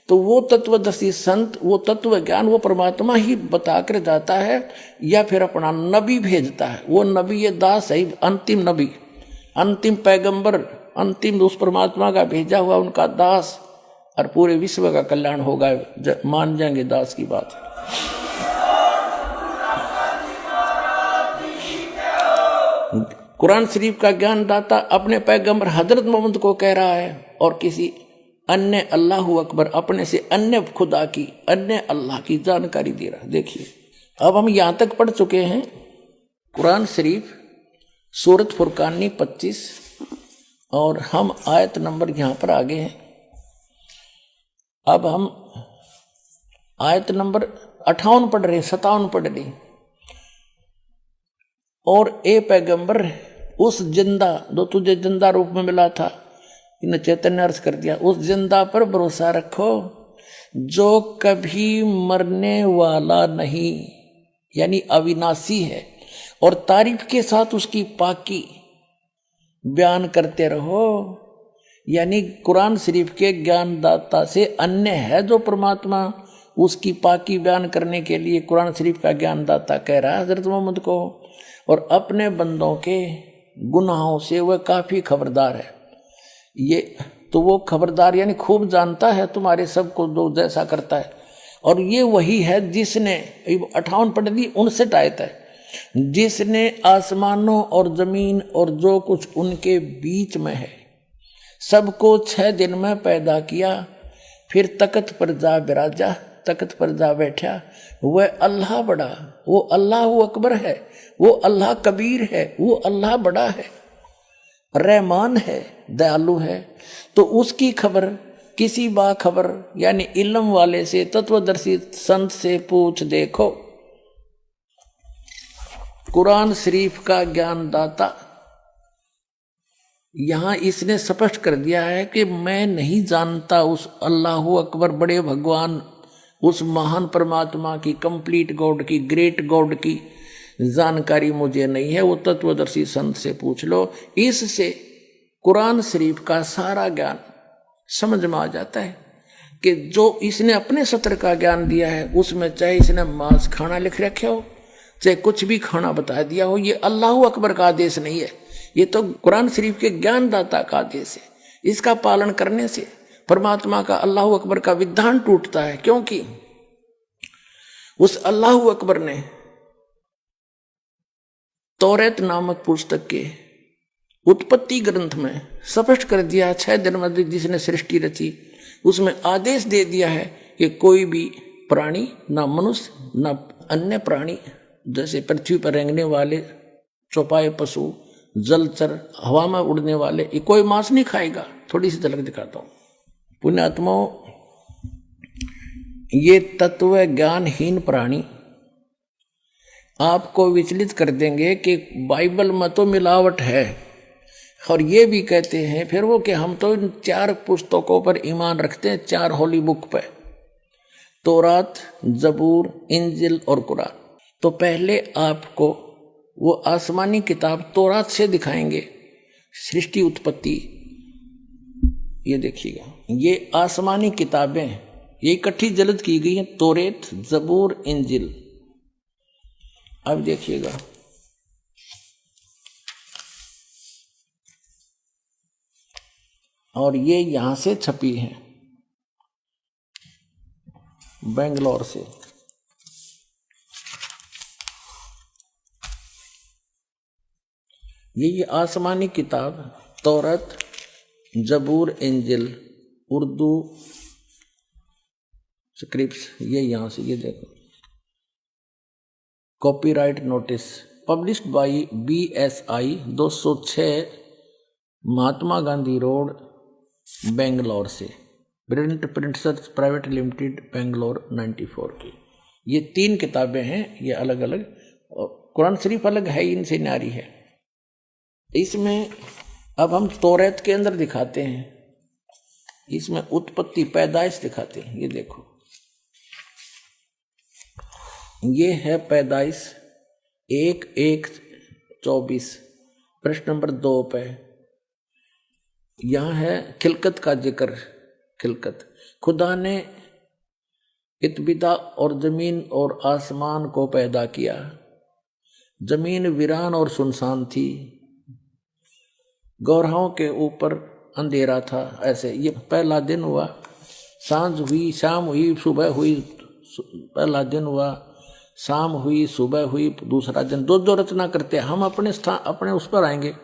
तो वो तत्वदर्शी संत, वो तत्व ज्ञान वो परमात्मा ही बताकर जाता है या फिर अपना नबी भेजता है। वो नबी ये दास है, अंतिम नबी, अंतिम पैगंबर, अंतिम उस परमात्मा का भेजा हुआ उनका दास, और पूरे विश्व का कल्याण होगा, मान जाएंगे दास की बात। कुरान शरीफ का ज्ञानदाता अपने पैगंबर हजरत मोहम्मद को कह रहा है और किसी अन्य अल्लाह अकबर अपने से अन्य खुदा की, अन्य अल्लाह की जानकारी दे रहा है। देखिए अब हम यहां तक पढ़ चुके हैं कुरान शरीफ सूरत फुरकानी 25 और हम आयत नंबर यहां पर आगे हैं। अब हम आयत नंबर 58 पढ़ रहे, 57 पढ़ रहे। और ए पैगंबर उस जिंदा जो तुझे जिंदा रूप में मिला था, इन चैतन्य अर्थ कर दिया, उस जिंदा पर भरोसा रखो जो कभी मरने वाला नहीं, यानी अविनाशी है, और तारीफ के साथ उसकी पाकी बयान करते रहो। यानी कुरान शरीफ के ज्ञानदाता से अन्य है जो परमात्मा, उसकी पाकी बयान करने के लिए कुरान शरीफ का ज्ञानदाता कह रहा है हजरत मोहम्मद को। और अपने बंदों के गुनाहों से वह काफी खबरदार है। ये तो वो खबरदार यानी खूब जानता है तुम्हारे सब को जो जैसा करता है। और ये वही है जिसने 58 पढ़ दी, 59 आयत है, जिसने आसमानों और जमीन और जो कुछ उनके बीच में है सबको 6 दिन में पैदा किया, फिर तख्त पर जा बिराजा, तख्त पर जा बैठा। वह अल्लाह बड़ा, वो अल्लाह अकबर है, वो अल्लाह कबीर है, वो अल्लाह बड़ा है, रहमान है, दयालु है। तो उसकी खबर किसी बाखबर यानी इल्म वाले से, तत्वदर्शी संत से पूछ देखो। कुरान शरीफ का ज्ञानदाता यहां इसने स्पष्ट कर दिया है कि मैं नहीं जानता उस अल्लाह अकबर बड़े भगवान, उस महान परमात्मा की, कंप्लीट गॉड की, ग्रेट गॉड की जानकारी मुझे नहीं है। वो तत्वदर्शी संत से पूछ लो। इससे कुरान शरीफ का सारा ज्ञान समझ में आ जाता है कि जो इसने अपने सत्र का ज्ञान दिया है उसमें चाहे इसने मांस खाना लिख रखे हो, चाहे कुछ भी खाना बता दिया हो, ये अल्लाह अकबर का आदेश नहीं है, ये तो कुरान शरीफ के ज्ञानदाता का आदेश है। इसका पालन करने से परमात्मा का, अल्लाह अकबर का विधान टूटता है, क्योंकि उस अल्लाह अकबर ने तौरेत नामक पुस्तक के उत्पत्ति ग्रंथ में स्पष्ट कर दिया, 6 दिन में जिसने सृष्टि रची उसमें आदेश दे दिया है कि कोई भी प्राणी, ना मनुष्य ना अन्य प्राणी, जैसे पृथ्वी पर रेंगने वाले चौपाए पशु, जलचर, हवा में उड़ने वाले, ये कोई मांस नहीं खाएगा। थोड़ी सी झलक दिखाता हूं। पुण्यात्माओं, ये तत्व ज्ञानहीन प्राणी आपको विचलित कर देंगे कि बाइबल में तो मिलावट है, और ये भी कहते हैं फिर वो कि हम तो इन 4 पुस्तकों पर ईमान रखते हैं, 4 होली बुक पे, तौरात, जबूर, इंजिल और कुरान। तो पहले आपको वो आसमानी किताब तौरात से दिखाएंगे सृष्टि उत्पत्ति। ये देखिएगा, ये आसमानी किताबें ये इकट्ठी जल्द की गई हैं, तौरेत, जबूर, इंजिल। अब देखिएगा, और ये यहां से छपी है बेंगलोर से। ये आसमानी किताब तौरत, जबूर, इंजिल, उर्दू स्क्रिप्ट्स, ये यहां से, ये देखो, copyright notice published by BSI 206 Mahatma Gandhi road Bangalore से, brilliant printers private limited Bangalore 94 की। ये 3 किताबें हैं, ये अलग अलग। कुरान शरीफ अलग है, इनसे न्यारी है। इसमें अब हम तौरात के अंदर दिखाते हैं, इसमें उत्पत्ति पैदाइश दिखाते हैं। ये देखो, ये है पैदाइश 1:1:24 प्रश्न नंबर 2 पे। यहां है खिलकत का जिक्र। खिलकत, खुदा ने इत्बिदा और जमीन और आसमान को पैदा किया। जमीन वीरान और सुनसान थी, गौरवों के ऊपर अंधेरा था। ऐसे ये पहला दिन हुआ, सांझ हुई, शाम हुई, सुबह हुई। पहला दिन हुआ, शाम हुई, सुबह हुई, दूसरा दिन। दो रचना करते हैं हम, अपने स्थान अपने उस पर आएंगे।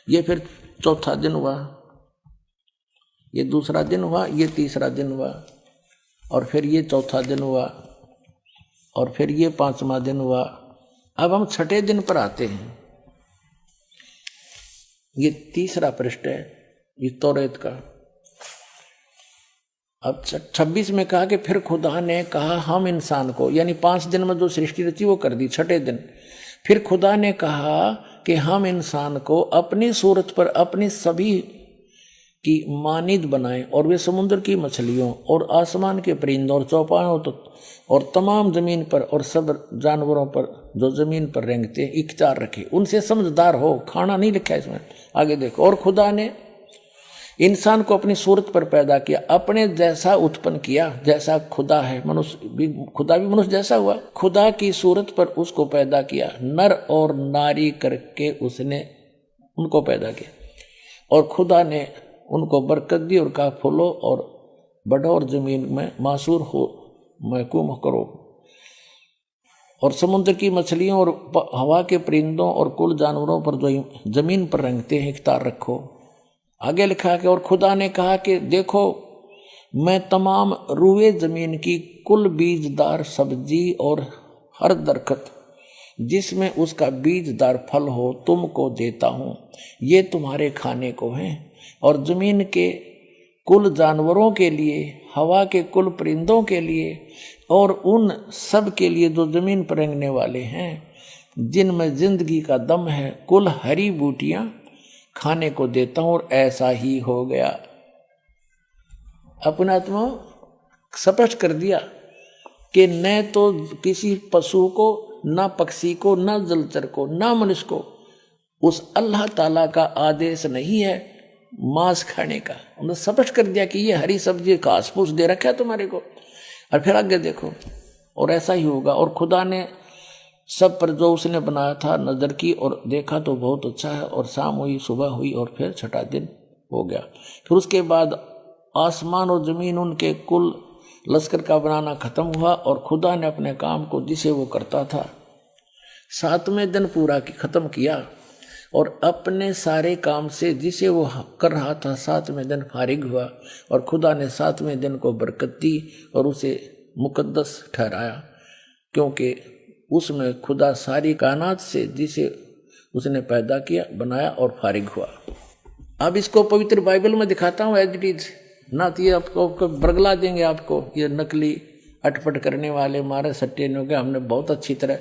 ये फिर चौथा दिन हुआ, ये दूसरा दिन हुआ, ये तीसरा दिन हुआ, और फिर ये चौथा दिन हुआ, और फिर ये 5वां दिन हुआ। अब हम 6ठे दिन पर आते हैं। ये तीसरा पृष्ठ है, ये तौरात का। अब 26 में कहा कि फिर खुदा ने कहा हम इंसान को, यानी 5 दिन में जो सृष्टि रची वो कर दी। 6ठे दिन फिर खुदा ने कहा कि हम इंसान को अपनी सूरत पर अपनी सभी की मानिद बनाएं, और वे समुद्र की मछलियों और आसमान के परिंदों और चौपायों और तमाम जमीन पर और सब जानवरों पर जो जमीन पर रेंगते हैं इख्तियार रखे। उनसे समझदार हो। खाना नहीं लिखा है इसमें, आगे देखो। और खुदा ने इंसान को अपनी सूरत पर पैदा किया, अपने जैसा उत्पन्न किया, जैसा खुदा है। मनुष्य भी, खुदा भी मनुष्य जैसा हुआ। खुदा की सूरत पर उसको पैदा किया, नर और नारी करके उसने उनको पैदा किया। और खुदा ने उनको बरकत दी और कहा फूलो और बढ़ो और जमीन में मासूर हो, महकूम करो, और समुद्र की मछलियों और हवा के परिंदों और कुल जानवरों पर जो जमीन पर रेंगते हैं इख्तियार रखो। आगे लिखा कि और खुदा ने कहा कि देखो मैं तमाम रूए जमीन की कुल बीजदार सब्जी और हर दरख्त जिसमें उसका बीजदार फल हो तुमको देता हूँ, ये तुम्हारे खाने को हैं। और जमीन के कुल जानवरों के लिए, हवा के कुल परिंदों के लिए, और उन सब के लिए जो जमीन पर रेंगने वाले हैं, जिनमें जिंदगी का दम है, कुल हरी बूटियां खाने को देता हूं। और ऐसा ही हो गया। अपने आत्मा स्पष्ट कर दिया कि न तो किसी पशु को, ना पक्षी को, ना जलचर को, ना मनुष्य को उस अल्लाह ताला का आदेश नहीं है मांस खाने का। उन्होंने स्पष्ट कर दिया कि ये हरी सब्जी घास फूस दे रखा है तुम्हारे को। और फिर आगे देखो, और ऐसा ही होगा। और खुदा ने सब पर जो उसने बनाया था नजर की और देखा तो बहुत अच्छा है। और शाम हुई, सुबह हुई, और फिर 6ठा दिन हो गया। फिर उसके बाद आसमान और जमीन उनके कुल लश्कर का बनाना खत्म हुआ। और खुदा ने अपने काम को जिसे वो करता था 7वें दिन पूरा खत्म किया, और अपने सारे काम से जिसे वो कर रहा था 7वें दिन फारिग हुआ। और खुदा ने 7वें दिन को बरकत दी और उसे मुकद्दस ठहराया, क्योंकि उसमें खुदा सारी कायनात से जिसे उसने पैदा किया, बनाया और फारिग हुआ। अब इसको पवित्र बाइबल में दिखाता हूँ एज इट इज, ना तो ये आपको बरगला देंगे आपको, ये नकली अटपट करने वाले मारे सट्टे ने हो गए। हमने बहुत अच्छी तरह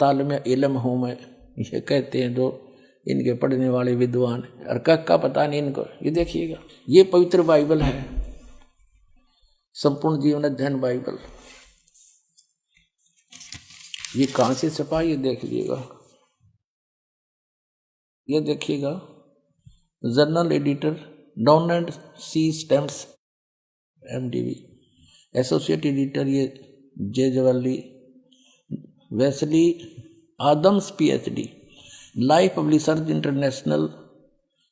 तालमे इल्म हूँ मैं, ये कहते हैं जो इनके पढ़ने वाले विद्वान, और का पता नहीं इनको। ये देखिएगा, ये पवित्र बाइबल है, संपूर्ण जीवन अध्ययन बाइबल। ये कहां से छपा ये देख लीजिएगा। ये देखिएगा, journal editor Dawn and C Stamps MDV, associate editor ये J Jawali, Wesley Adams PhD, Life Publishers International,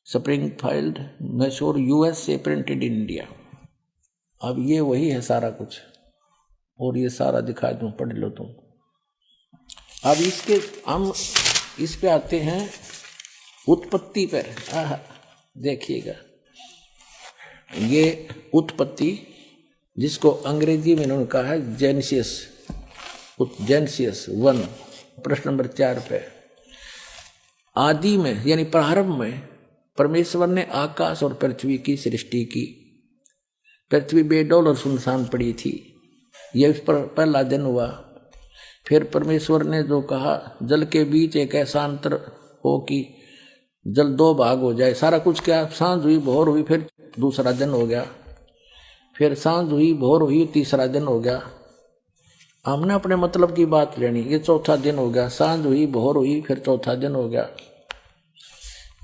Springfield, Missouri, USA, printed in India. अब ये वही है सारा कुछ, और ये सारा दिखा दूं, पढ़ लो तुम। अब इसके हम इस पे आते हैं उत्पत्ति पर। देखिएगा, ये उत्पत्ति जिसको अंग्रेजी में इन्होंने कहा है जेनेसिस 1 प्रश्न नंबर 4 पे। आदि में यानी प्रारंभ में परमेश्वर ने आकाश और पृथ्वी की सृष्टि की। पृथ्वी बेडौल और सुनसान पड़ी थी। यह इस पर पहला दिन हुआ। फिर परमेश्वर ने जो कहा, जल के बीच एक ऐसा अंतर हो कि जल दो भाग हो जाए, सारा कुछ क्या। सांझ हुई, भोर हुई, फिर दूसरा दिन हो गया, फिर सांझ हुई, भोर हुई, तीसरा दिन हो गया। हमने अपने मतलब की बात लेनी, ये चौथा दिन हो गया। सांझ हुई, भोर हुई, फिर चौथा दिन हो गया।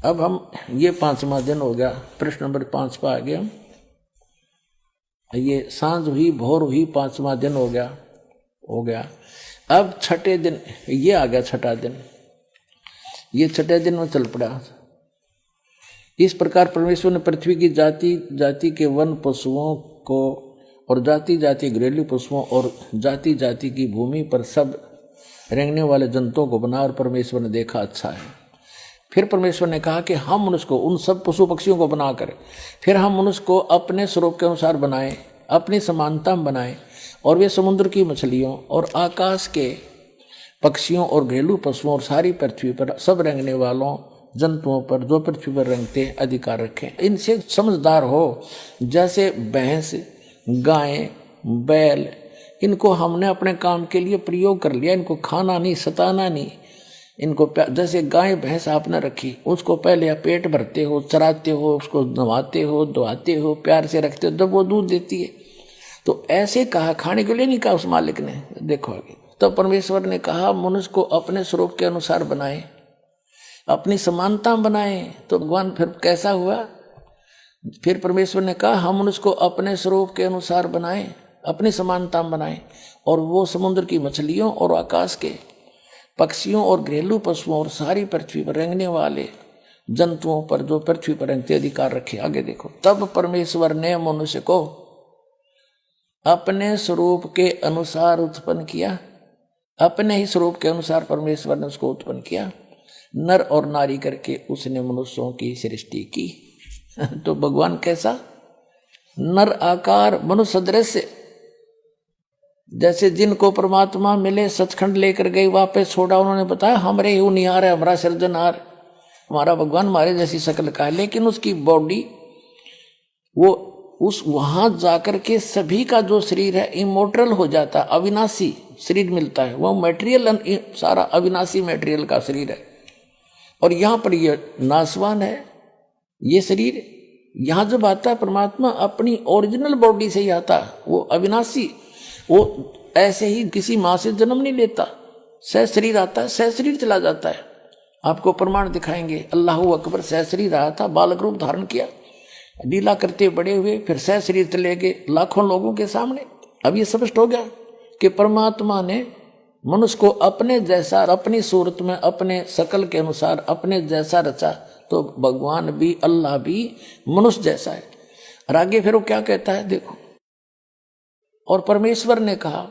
अब हम ये 5वां दिन हो गया, प्रश्न नंबर 5 पर आ गए हम। ये सांझ हुई, भोर हुई, 5वां दिन हो गया। अब छठे दिन ये आ गया, छठा दिन। ये छठे दिन में चल पड़ा। इस प्रकार परमेश्वर ने पृथ्वी की जाति जाति के वन पशुओं को और जाति जाति घरेलू पशुओं और जाति जाति की भूमि पर सब रेंगने वाले जंतुओं को बना, और परमेश्वर ने देखा अच्छा है। फिर परमेश्वर ने कहा कि हम मनुष्य को, उन सब पशु पक्षियों को बनाकर, फिर हम मनुष्य को अपने स्वरूप के अनुसार बनाएं, अपनी समानता में बनाएं, और वे समुद्र की मछलियों और आकाश के पक्षियों और घरेलू पशुओं और सारी पृथ्वी पर सब रेंगने वालों जंतुओं पर जो पृथ्वी पर रेंगते अधिकार रखें। इनसे समझदार हो, जैसे भैंस, गाय, बैल, इनको हमने अपने काम के लिए प्रयोग कर लिया। इनको खाना नहीं, सताना नहीं, इनको जैसे गाय भैंस आपने रखी, उसको पहले पेट भरते हो, चराते हो, उसको नहवाते हो, धोआते हो, प्यार से रखते हो, जब वो दूध देती है। तो ऐसे कहा, खाने के लिए नहीं कहा उस मालिक ने। देखो आगे, तो परमेश्वर ने कहा मनुष्य को अपने स्वरूप के अनुसार बनाए, अपनी समानता बनाए। तो भगवान फिर कैसा हुआ? फिर परमेश्वर ने कहा हम मनुष्य को अपने स्वरूप के अनुसार बनाए, अपनी समानता बनाए, और वो समुद्र की मछलियों और आकाश के पक्षियों और घरेलू पशुओं और सारी पृथ्वी पर रेंगने वाले जंतुओं पर जो पृथ्वी पर रेंगते अधिकार रखे। आगे देखो, तब परमेश्वर ने मनुष्य को अपने स्वरूप के अनुसार उत्पन्न किया। अपने ही स्वरूप के अनुसार परमेश्वर ने उसको उत्पन्न किया, नर और नारी करके उसने मनुष्यों की सृष्टि की। तो भगवान कैसा? नर आकार, मनुष्य सदृश, जैसे जिनको परमात्मा मिले सचखंड लेकर गए, वापस छोड़ा, उन्होंने बताया हमरे ही निहार है, हमारा सृजनहार, हमारा भगवान हमारे जैसी शक्ल का है। लेकिन उसकी बॉडी वो उस वहां जाकर के सभी का जो शरीर है इमोर्टल हो जाता, अविनाशी शरीर मिलता है। वो मटेरियल सारा अविनाशी मटेरियल का शरीर है, और यहाँ पर ये नाशवान है ये शरीर। यहाँ जब आता है परमात्मा अपनी ओरिजिनल बॉडी से ही आता, वो अविनाशी, वो ऐसे ही किसी माँ से जन्म नहीं लेता, सह शरीर आता है, सह शरीर चला जाता है। आपको प्रमाण दिखाएंगे, अल्लाह अकबर सह शरीर आया था, बालक रूप धारण किया, लीला करते बड़े हुए, फिर सह शरीर चले गए लाखों लोगों के सामने। अब ये स्पष्ट हो गया कि परमात्मा ने मनुष्य को अपने जैसा, अपनी सूरत में, अपने शकल के अनुसार अपने जैसा रचा। तो भगवान भी, अल्लाह भी मनुष्य जैसा है। और आगे फिर वो क्या कहता है देखो, और परमेश्वर ने कहा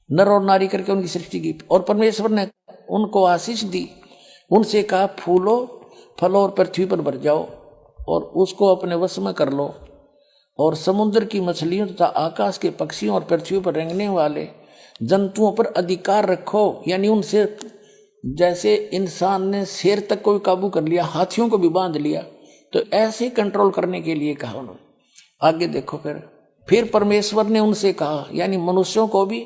नर और नारी करके उनकी सृष्टि की, और परमेश्वर ने उनको आशीष दी, उनसे कहा फूलो फलो और पृथ्वी पर भर जाओ और उसको अपने वश में कर लो, और समुद्र की मछलियों तथा आकाश के पक्षियों और पृथ्वी पर रेंगने वाले जंतुओं पर अधिकार रखो। यानी उनसे, जैसे इंसान ने शेर तक को भी काबू कर लिया, हाथियों को भी बांध लिया, तो ऐसे कंट्रोल करने के लिए कहा उन्होंने। आगे देखो, फिर परमेश्वर ने उनसे कहा, यानी मनुष्यों को भी,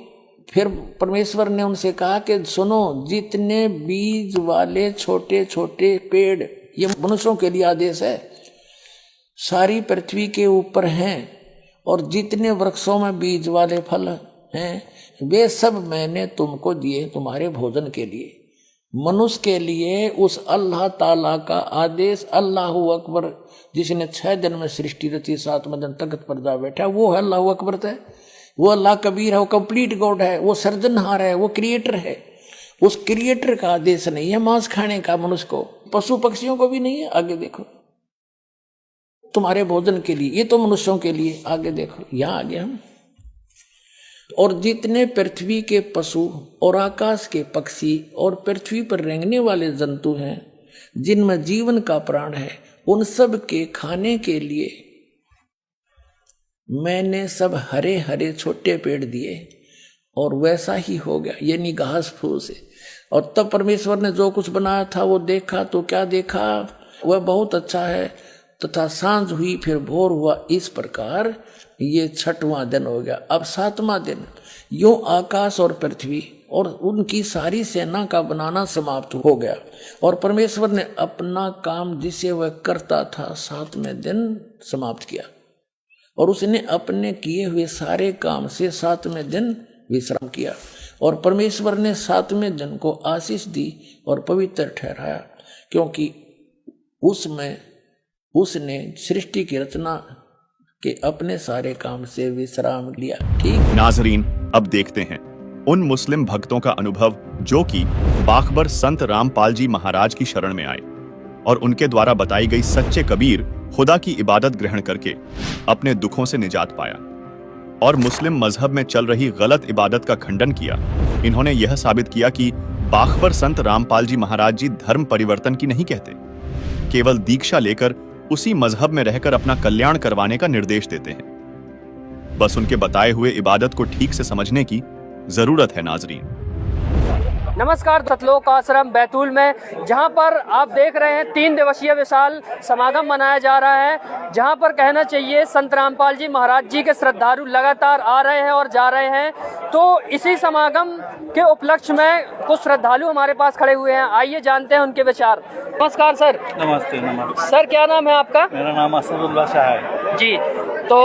फिर परमेश्वर ने उनसे कहा कि सुनो, जितने बीज वाले छोटे छोटे पेड़, ये मनुष्यों के लिए आदेश है, सारी पृथ्वी के ऊपर हैं, और जितने वृक्षों में बीज वाले फल हैं वे सब मैंने तुमको दिए तुम्हारे भोजन के लिए। मनुष्य के लिए उस अल्लाह ताला का आदेश, अल्लाह अकबर, जिसने 6 दिन में सृष्टि रची, 7वें दिन तख्त पर जा बैठा, वो है अल्लाह अकबर है, वो अल्लाह कबीर है, वो कंप्लीट गॉड है, वो सर्जनहार है, वो क्रिएटर है। उस क्रिएटर का आदेश नहीं है मांस खाने का मनुष्य को, पशु पक्षियों को भी नहीं है। आगे देखो, तुम्हारे भोजन के लिए, ये तो मनुष्यों के लिए। आगे देखो, यहां आगे हम, और जितने पृथ्वी के पशु और आकाश के पक्षी और पृथ्वी पर रेंगने वाले जंतु हैं, जिनमें जीवन का प्राण है, उन सब के खाने के लिए मैंने सब हरे हरे छोटे पेड़ दिए, और वैसा ही हो गया, यानी घास फूस से। और तब परमेश्वर ने जो कुछ बनाया था वो देखा, तो क्या देखा? वह बहुत अच्छा है। तथा सांझ हुई फिर भोर हुआ। इस प्रकार ये 6वां दिन हो गया। अब 7वां दिन यूं आकाश और पृथ्वी और उनकी सारी सेना का बनाना समाप्त हो गया और परमेश्वर ने अपना काम जिसे वह करता था 7वें दिन समाप्त किया और उसने अपने किए हुए सारे काम से 7वें दिन विश्राम किया। और परमेश्वर ने 7वें दिन को आशीष दी और पवित्र ठहराया, क्योंकि उसमें उसने सृष्टि की रचना के अपने सारे काम से विश्राम लिया। ठीक नाजरीन, अब देखते हैं उन मुस्लिम भक्तों का अनुभव जो कि बाखबर संत रामपाल जी महाराज की शरण में आए और उनके द्वारा बताई गई सच्चे कबीर खुदा की इबादत ग्रहण करके अपने दुखों से निजात पाया और मुस्लिम मजहब में चल रही गलत इबादत का खंडन किया। इन्होंने यह साबित किया कि बाखबर संत रामपाल जी महाराज जी धर्म परिवर्तन की नहीं कहते, केवल दीक्षा लेकर उसी मजहब में रहकर अपना कल्याण करवाने का निर्देश देते हैं। बस उनके बताए हुए इबादत को ठीक से समझने की जरूरत है। नाजरीन, नमस्कार। सतलोक आश्रम बैतूल में जहां पर आप देख रहे हैं 3 दिवसीय विशाल समागम मनाया जा रहा है, जहां पर कहना चाहिए संत रामपाल जी महाराज जी के श्रद्धालु लगातार आ रहे हैं और जा रहे हैं। तो इसी समागम के उपलक्ष्य में कुछ श्रद्धालु हमारे पास खड़े हुए हैं, आइए जानते हैं उनके विचार। नमस्कार सर। नमस्ते। नमस्ते सर, क्या नाम है आपका? मेरा नाम असदुल्ला शाह है जी। तो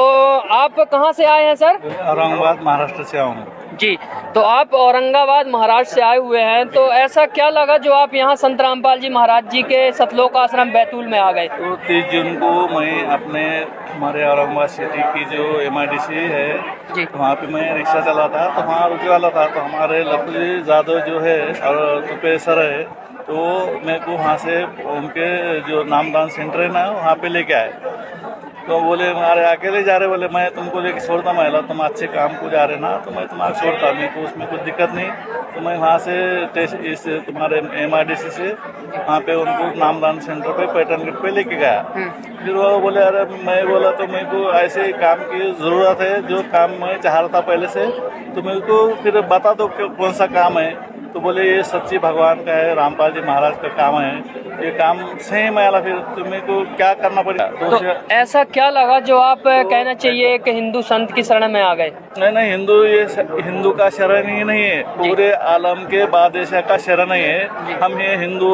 आप कहाँ से आए हैं सर? औरंगाबाद महाराष्ट्र से आऊँ जी। तो आप औरंगाबाद महाराष्ट्र से आए हुए हैं, तो ऐसा क्या लगा जो आप यहाँ संत रामपाल जी महाराज जी के सतलोक आश्रम बैतूल में आ गए? तो 30 जून को मैं अपने हमारे औरंगाबाद सिटी की जो MIDC है जी, वहाँ पे मैं रिक्शा चलाता, तो वहाँ रुके वाला था। तो हमारे लखुजी जादव जो है और तुपे सर है, तो मेरे को वहाँ से उनके जो नामदान सेंटर है ना वहाँ पे लेके आए। तो बोले अरे अकेले जा रहे, बोले मैं तुमको लेके छोड़ता, महिला तुम अच्छे काम को जा रहे ना, तो मैं तुम्हारा छोड़ता, मेरे को उसमें कुछ दिक्कत नहीं। तो मैं वहाँ से इस तुम्हारे MIDC से वहाँ पे उनको नामदान सेंटर पे पैटर्न गेट पे लेके गया। फिर वो बोले अरे मैं बोला तो मेरे को ऐसे काम की ज़रूरत है जो काम मैं चाह रहा था पहले से, तो मेरे को फिर बता दो कौन सा काम है। तो बोले ये सच्ची भगवान का है, रामपाल जी महाराज का काम है, ये काम सेम आया। फिर तुम्हें को क्या करना पड़ेगा? तो ऐसा क्या लगा जो आप कहना चाहिए कि हिंदू संत की शरण में आ गए? नहीं, हिंदू का शरण ही नहीं है, पूरे आलम के बादशाह का शरण ही है। हम ये हिंदू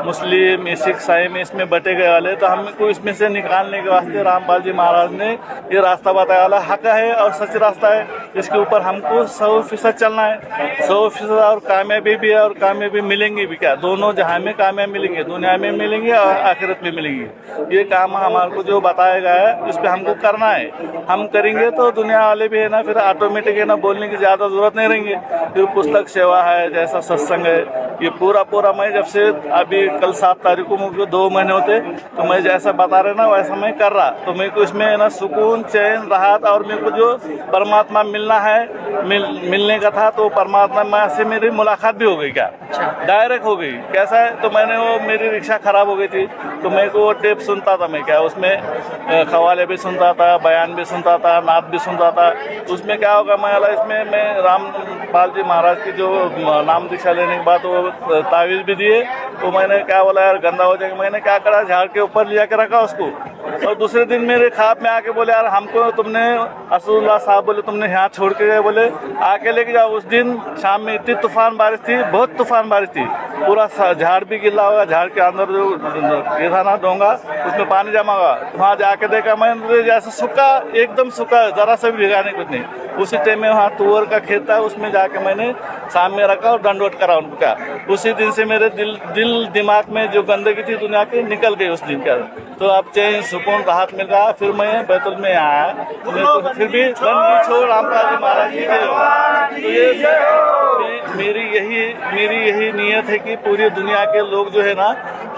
मुस्लिम सिख ईसाई में इसमें बटे गए वाले, तो हमको इसमें से निकालने के वास्ते रामपाल जी महाराज ने ये रास्ता बताया वाला हक है और सच रास्ता है। इसके ऊपर हमको 100% चलना है, 100%। और कामयाबी भी है और कामयाबी मिलेंगी भी, क्या दोनों जहां में कामयाबी मिलेंगे, दुनिया में मिलेंगे और आखिरत में मिलेंगी। ये काम हमारे को जो बताया गया है इस पे हमको करना है। हम करेंगे तो दुनिया वाले भी है ना, फिर ऑटोमेटिक है ना, बोलने की ज़्यादा जरूरत नहीं रहेंगे। फिर पुस्तक सेवा है, जैसा सत्संग है, ये पूरा मैं जब से अभी कल 7 तारीख को मुझे 2 महीने होते, तो मैं जैसा बता रहे ना वैसा मैं कर रहा। तो मेरे को इसमें ना सुकून, चैन, राहत और मेरे को जो परमात्मा मिलना है, मिलने का था, तो परमात्मा से मेरी मुलाकात भी हो गई। क्या डायरेक्ट हो गई? कैसा है, तो मैंने वो मेरी रिक्शा खराब हो गई थी, तो मेरे को वो टेप सुनता था मैं, क्या उसमें खवाले भी सुनता था, बयान भी सुनता था, नात भी सुनता था। उसमें क्या होगा मैं रामपाल जी महाराज की जो नाम दीक्षा लेने के बाद वो तावीज़ भी दिए, तो मैंने क्या बोला यार गंदा हो जाएगा, मैंने क्या करा झाड़ के ऊपर लिया के रखा उसको। और दूसरे दिन मेरे ख्वाब में आके बोले यार हमको तुमने असदुल्ला साहब बोले तुमने यहाँ छोड़ के गए, बोले आके लेके जाओ। उस दिन शाम में इतनी तूफान बारिश थी, बहुत तूफान बारिश थी, पूरा झाड़ भी गिला होगा, झाड़ के अंदर जो ये था ना डोंगा, उसमें पानी जमा हुआ। वहाँ जाके देखा मैं जैसे सूखा, एकदम सूखा, जरा सा भी भिगाने कुछ नहीं। उसी टाइम में वहाँ तुअर का खेत था, उसमें जाके मैंने शाम में रखा और दंडवत करा उनको। क्या उसी दिन से मेरे दिल दिमाग में जो गंदगी थी दुनिया की निकल गई उस दिन। क्या तो अब चैन, सुकून, राहत मिल रहा। फिर मैं बैतूल में आया, तो मेरे को फिर भी बंदी छोड़ रामपाल जी महाराज जी के। तो ये मेरी यही नीयत है कि पूरी दुनिया के लोग जो है ना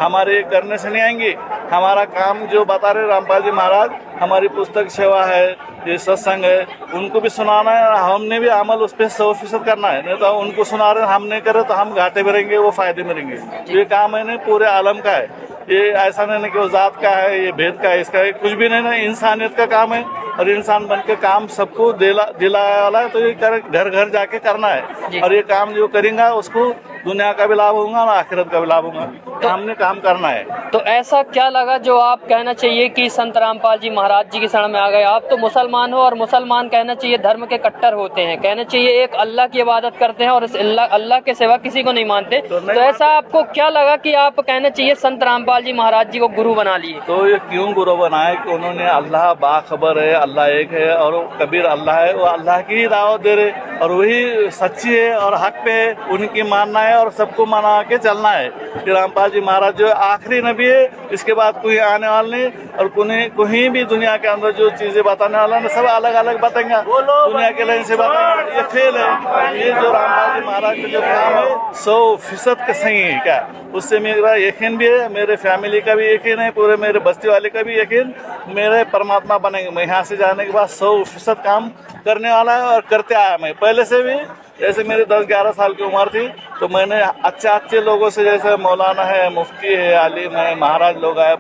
हमारे करने से नहीं आएंगे। हमारा काम जो बता रहे रामपाल जी महाराज, हमारी पुस्तक सेवा है, ये सत्संग है, उनको भी सुनाना है। हमने भी अमल उस पर 100% करना है, नहीं तो उनको सुना रहे हम नहीं करे तो हम घाटे में रहेंगे, वो फायदे में रहेंगे। ये काम है ना पूरे आलम का है, ये ऐसा नहीं कि वो जात का है, ये भेद का है, इसका है, कुछ भी नहीं ना, इंसानियत का काम है। और इंसान बन के काम सबको दिलाया वाला है, तो ये घर घर जाके करना है। और ये काम जो करेंगे उसको दुनिया का भी लाभ होगा और आखिरत का भी लाभ होगा। हमने काम करना है। तो ऐसा क्या लगा जो आप कहना चाहिए कि संत रामपाल जी महाराज जी की शरण में आ गए? आप तो मुसलमान हो और मुसलमान कहना चाहिए धर्म के कट्टर होते हैं, कहना चाहिए एक अल्लाह की इबादत करते हैं और इस अल्लाह के सिवा किसी को नहीं मानते। तो ऐसा आपको क्या लगा कि आप कहना चाहिए संत रामपाल जी महाराज जी को गुरु बना लिए? तो ये क्यों गुरु बनाए कि उन्होंने अल्लाह बाखबर है, अल्लाह एक है और कबीर अल्लाह है, वो अल्लाह की ही दावत दे रहे और वही सच्ची है और हक पे है, उनकी मानना है और सबको मना के चलना है कि रामपाल जी महाराज जो आखिरी नबी है, इसके बाद कोई आने वाला नहीं और कोई भी दुनिया के अंदर जो चीजें बताने वाला है सब अलग अलग बताएंगे, दुनिया के लाइन से बताएंगे। ये फेल है। ये जो रामपाल जी महाराज का जो काम है 100% का सही है क्या, उससे मेरा यकीन भी है, मेरे फैमिली का भी यकीन है, पूरे मेरे बस्ती वाले का भी यकीन, मेरे परमात्मा बनेंगे। मैं यहाँ से जाने के बाद 100% काम करने वाला है और करते आया। मैं पहले से भी जैसे मेरी 10-11 साल की उम्र थी तो मैंने अच्छे लोगों से, जैसे मौलाना है, मुफ्ती है, आलिम है, महाराज लोग आए,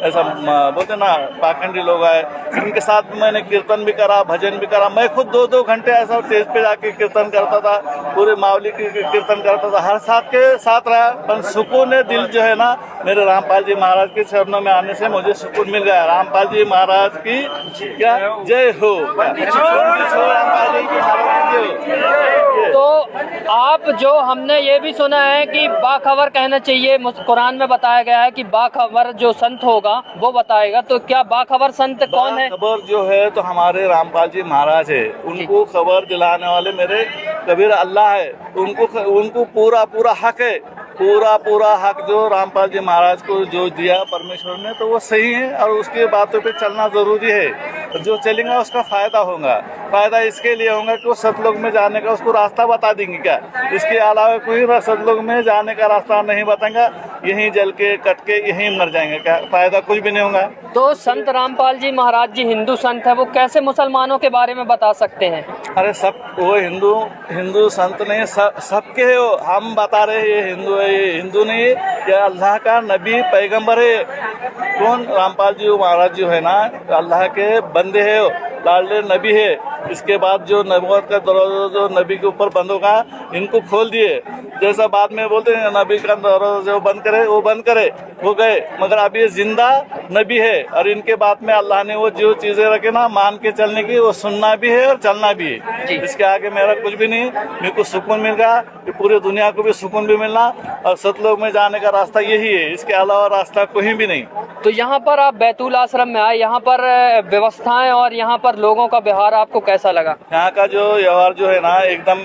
ऐसा बोलते ना पाखंडी लोग आए, इनके साथ मैंने कीर्तन भी करा, भजन भी करा। मैं खुद 2-2 घंटे ऐसा स्टेज पे जाके कीर्तन करता था, पूरे मावली की कीर्तन करता था, हर साथ के साथ रहा। पर सुकून दिल जो है ना, मेरे रामपाल जी महाराज के चरणों में आने से मुझे सुकून मिल गया। रामपाल जी महाराज की क्या जय हो, रामपाल जी की महाराज की जय हो। तो आप जो हमने ये भी सुना है कि बाखबर कहना चाहिए, कुरान में बताया गया है कि बाखबर जो संत होगा वो बताएगा, तो क्या बाखबर संत कौन है? खबर जो है तो हमारे रामपाल जी महाराज है, उनको खबर दिलाने वाले मेरे कबीर अल्लाह है। उनको पूरा हक है, पूरा हक जो रामपाल जी महाराज को जो दिया परमेश्वर ने, तो वो सही है और उसके बातों पे चलना जरूरी है। जो चलेगा उसका फायदा होगा। फायदा इसके लिए होगा कि वो सतलोक में जाने का उसको रास्ता बता देंगे क्या, इसके अलावा कोई सतलोक में जाने का रास्ता नहीं बताएंगा, यहीं जल के कट के यहीं मर जाएंगे, क्या फायदा कुछ भी नहीं होगा। तो संत रामपाल जी महाराज जी हिंदू संत है, वो कैसे मुसलमानों के बारे में बता सकते हैं? अरे सब वो हिंदू संत नहीं, सबके है वो। हम बता रहे ये हिंदू है, ये हिंदू नहीं है, ये अल्लाह का नबी पैगंबर है। कौन? रामपाल जी महाराज जो है ना, अल्लाह के बंदे है, लाडले नबी है। इसके बाद जो नबूवत का दरवाजा जो नबी के ऊपर बंद होगा, इनको खोल दिए। जैसा बाद में बोलते हैं नबी का दरवाजा जो बंद करे वो बंद करे, वो गए, मगर अब ये जिंदा नबी है और इनके बाद में अल्लाह ने वो जो चीजें रखे ना मान के चलने की, वो सुनना भी है और चलना भी है। इसके आगे मेरा कुछ भी नहीं। मेरे को सुकून मिल गया कि पूरी दुनिया को भी सुकून भी मिलना और सतलोक में जाने का रास्ता यही है, इसके अलावा रास्ता कोई भी नहीं। तो यहाँ पर आप बैतूल आश्रम में आए, यहाँ पर व्यवस्थाएं और यहाँ पर लोगों का व्यवहार आपको कैसा लगा? यहाँ का जो व्यवहार जो है ना, एकदम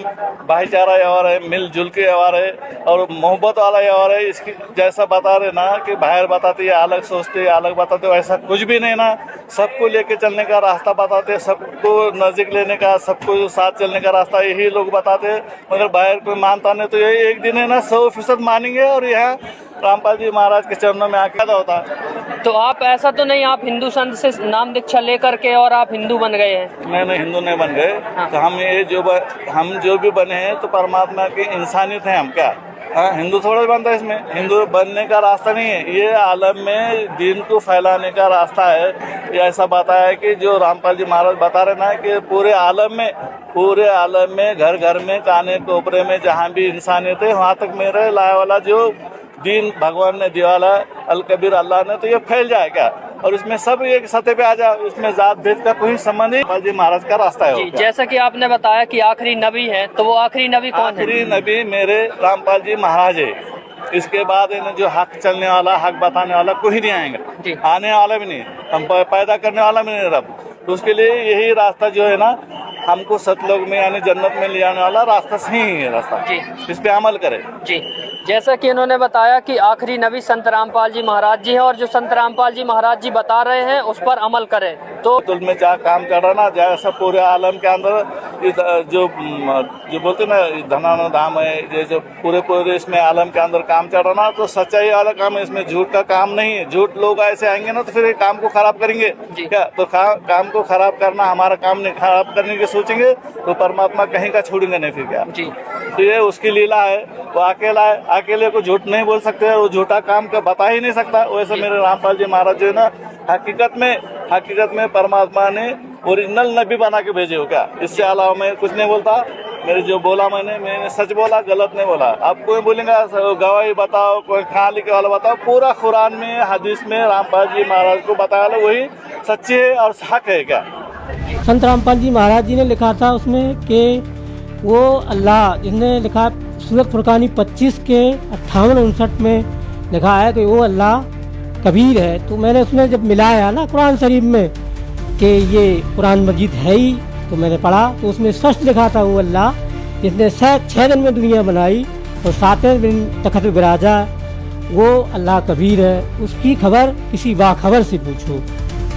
भाईचारा व्यवहार है, मिलजुल के व्यवहार है और मोहब्बत वाला व्यवहार है। इसकी जैसा बता रहे ना कि बाहर बताते अलग सोचते अलग बताते, ऐसा कुछ भी नहीं ना। सबको लेके चलने का रास्ता बताते, सबको नजदीक लेने का, सबको साथ चलने का रास्ता यही लोग बताते। मगर बाहर कोई मानता नहीं, तो ये एक दिन है ना 100% मानेंगे और यहाँ रामपाल जी महाराज के चरणों में आके होता। तो आप ऐसा तो नहीं आप हिंदू संत से नाम दीक्षा लेकर के और आप हिंदू बन गए हैं? नहीं, हिंदू नहीं बन गए। हाँ। तो हम जो भी बने हैं तो परमात्मा की इंसानियत है हम, क्या हाँ हिंदू थोड़ा बनता है। इसमें हिंदू बनने का रास्ता नहीं है, ये आलम में दीन को फैलाने का रास्ता है। ये ऐसा बताया है कि जो रामपाल जी महाराज बता रहे ना कि पूरे आलम में घर घर में काने कोपरे में जहाँ भी इंसानियत है, वहाँ तक मेरे लाए वाला जो दीन भगवान ने दिया वाला अल कबीर अल्लाह ने, तो ये फैल जाए क्या और इसमें सब एक सतह पे आ जाए, इसमें जात भेद का कोई संबंध नहीं। रामपाल जी महाराज का रास्ता है। जैसा कि आपने बताया कि आखिरी नबी है, तो वो आखिरी नबी कौन है? आखिरी नबी मेरे रामपाल जी महाराज है। इसके बाद जो हक चलने वाला, हक बताने वाला कोई नहीं आएगा, आने वाला भी नहीं, हम पैदा करने वाला भी नहीं रब। तो उसके लिए यही रास्ता जो है ना, हमको सतलोक में यानी जन्नत में ले जाने वाला रास्ता सही है रास्ता, इस पे अमल करें। जी, जैसा कि इन्होंने बताया कि आखिरी नबी संत रामपाल जी महाराज जी हैं और जो संत रामपाल जी महाराज जी बता रहे हैं उस पर अमल करें। तो तुल में जहाँ काम चल रहा ना, जैसा पूरे आलम के अंदर जो बोलते ना धनाना धाम है, जैसे पूरे इसमें आलम के अंदर काम चल रहा ना, तो सच्चाई वाला काम है, इसमें झूठ का काम नहीं है। झूठ लोग ऐसे आएंगे ना तो फिर काम को खराब करेंगे क्या, तो काम को खराब करना हमारा काम नहीं, खराब करने की सोचेंगे तो परमात्मा कहीं का छोड़ेंगे नहीं फिर क्या। तो ये उसकी लीला है, वो अकेला है, अकेले को झूठ नहीं बोल सकते, वो झूठा काम का बता ही नहीं सकता। वैसे मेरे रामपाल जी महाराज जो है ना, हकीकत में परमात्मा ने ओरिजिनल नबी बना के भेजे हो क्या, इससे अलावा मैं कुछ नहीं बोलता। मेरे जो बोला मैंने सच बोला, गलत नहीं बोला। अब कोई बोलेगा गवाही बताओ, कोई कहाँ लिखे वाला बताओ, पूरा कुरान में हदीस में रामपाल जी महाराज को बताया वही सच्चे है और हक है। क्या संत रामपाल जी महाराज जी ने लिखा था उसमें कि वो अल्लाह, जिसने लिखा सूरत फुरकानी 25 के 58-59 में लिखा है कि वो अल्लाह कबीर है। तो मैंने उसमें जब मिलाया ना कुरान शरीफ में कि ये कुरान मजीद है ही, तो मैंने पढ़ा तो उसमें स्पष्ट लिखा था वो अल्लाह जिसने 6 दिन में दुनिया बनाई और 7वें दिन तखत पे विराजा, वो अल्लाह कबीर है। उसकी खबर किसी बाखबर से पूछो।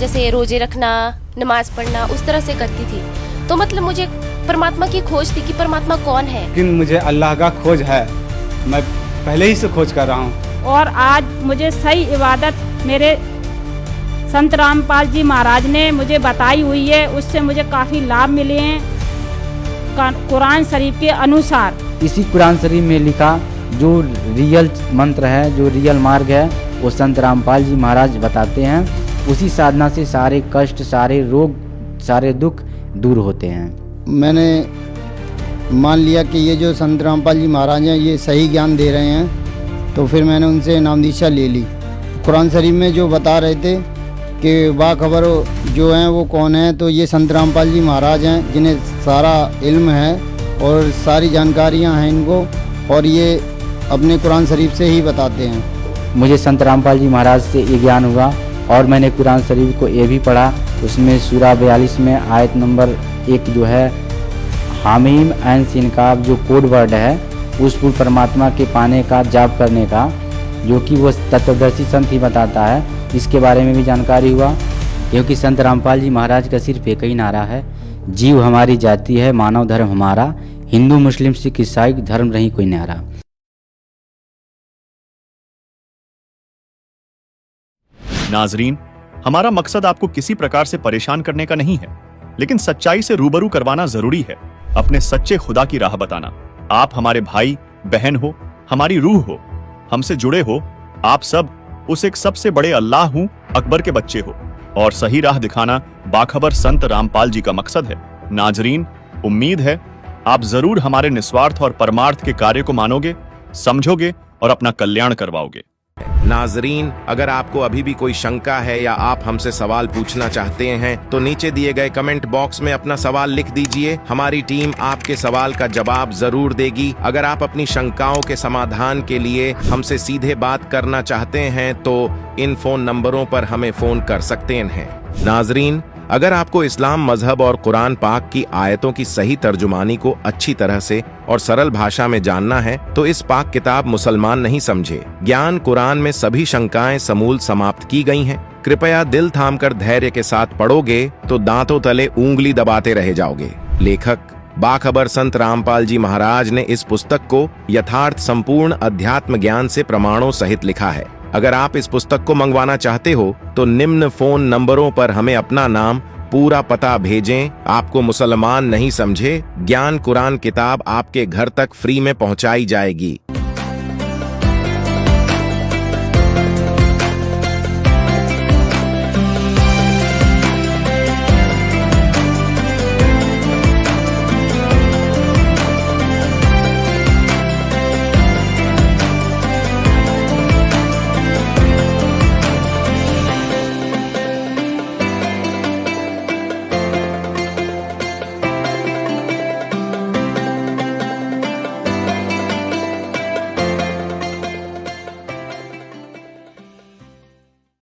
जैसे रोजे रखना, नमाज पढ़ना, उस तरह से करती थी। तो मतलब मुझे परमात्मा की खोज थी कि परमात्मा कौन है। लेकिन मुझे अल्लाह का खोज है, मैं पहले ही से खोज कर रहा हूँ। और आज मुझे सही इबादत मेरे संत रामपाल जी महाराज ने मुझे बताई हुई है, उससे मुझे काफ़ी लाभ मिले हैं कुरान शरीफ के अनुसार। इसी कुरान शरीफ में लिखा जो रियल मंत्र है, जो रियल मार्ग है, वो संत रामपाल जी महाराज बताते हैं। उसी साधना से सारे कष्ट, सारे रोग, सारे दुख दूर होते हैं। मैंने मान लिया कि ये जो संत रामपाल जी महाराज हैं ये सही ज्ञान दे रहे हैं, तो फिर मैंने उनसे नामदीक्षा ले ली। कुरान शरीफ में जो बता रहे थे कि बाखबर जो हैं वो कौन है, तो ये संत रामपाल जी महाराज हैं जिन्हें सारा इल्म है और सारी जानकारियां हैं इनको, और ये अपने कुरान शरीफ से ही बताते हैं। मुझे संत रामपाल जी महाराज से ये ज्ञान हुआ और मैंने कुरान शरीफ को ये भी पढ़ा। उसमें सूरा 42 में आयत नंबर 1 जो है हामीम ऐन सीन का जो कोड वर्ड है, उस परमात्मा के पाने का, जाप करने का, जो कि वो तत्वदर्शी संत ही बताता है, इसके बारे में भी जानकारी हुआ। क्योंकि संत रामपाल जी महाराज का सिर्फ एक ही नारा है, जीव हमारी जाति है, मानव धर्म हमारा, हिंदू मुस्लिम सिख ईसाई धर्म नहीं कोई न्यारा। नाजरीन, हमारा मकसद आपको किसी प्रकार से परेशान करने का नहीं है, लेकिन सच्चाई से रूबरू करवाना जरूरी है। अपने सच्चे खुदा की राह बताना। आप हमारे भाई बहन हो, हमारी रूह हो, हमसे जुड़े हो। आप सब उस एक सबसे बड़े अल्लाह हूं अकबर के बच्चे हो, और सही राह दिखाना बाखबर संत रामपाल जी का मकसद है। नाजरीन, उम्मीद है आप जरूर हमारे निस्वार्थ और परमार्थ के कार्य को मानोगे, समझोगे और अपना कल्याण करवाओगे। नाजरीन, अगर आपको अभी भी कोई शंका है या आप हमसे सवाल पूछना चाहते हैं तो नीचे दिए गए कमेंट बॉक्स में अपना सवाल लिख दीजिए। हमारी टीम आपके सवाल का जवाब जरूर देगी। अगर आप अपनी शंकाओं के समाधान के लिए हमसे सीधे बात करना चाहते हैं तो इन फोन नंबरों पर हमें फोन कर सकते हैं। नाजरीन, अगर आपको इस्लाम मजहब और कुरान पाक की आयतों की सही तर्जुमानी को अच्छी तरह से और सरल भाषा में जानना है तो इस पाक किताब मुसलमान नहीं समझे ज्ञान कुरान में सभी शंकाएं समूल समाप्त की गई हैं। कृपया दिल थामकर धैर्य के साथ पढ़ोगे तो दांतों तले उंगली दबाते रह जाओगे। लेखक बाखबर संत रामपाल जी महाराज ने इस पुस्तक को यथार्थ संपूर्ण अध्यात्म ज्ञान से प्रमाणों सहित लिखा है। अगर आप इस पुस्तक को मंगवाना चाहते हो तो निम्न फोन नंबरों पर हमें अपना नाम, पूरा पता भेजें। आपको मुसलमान नहीं समझे ज्ञान कुरान किताब आपके घर तक फ्री में पहुंचाई जाएगी।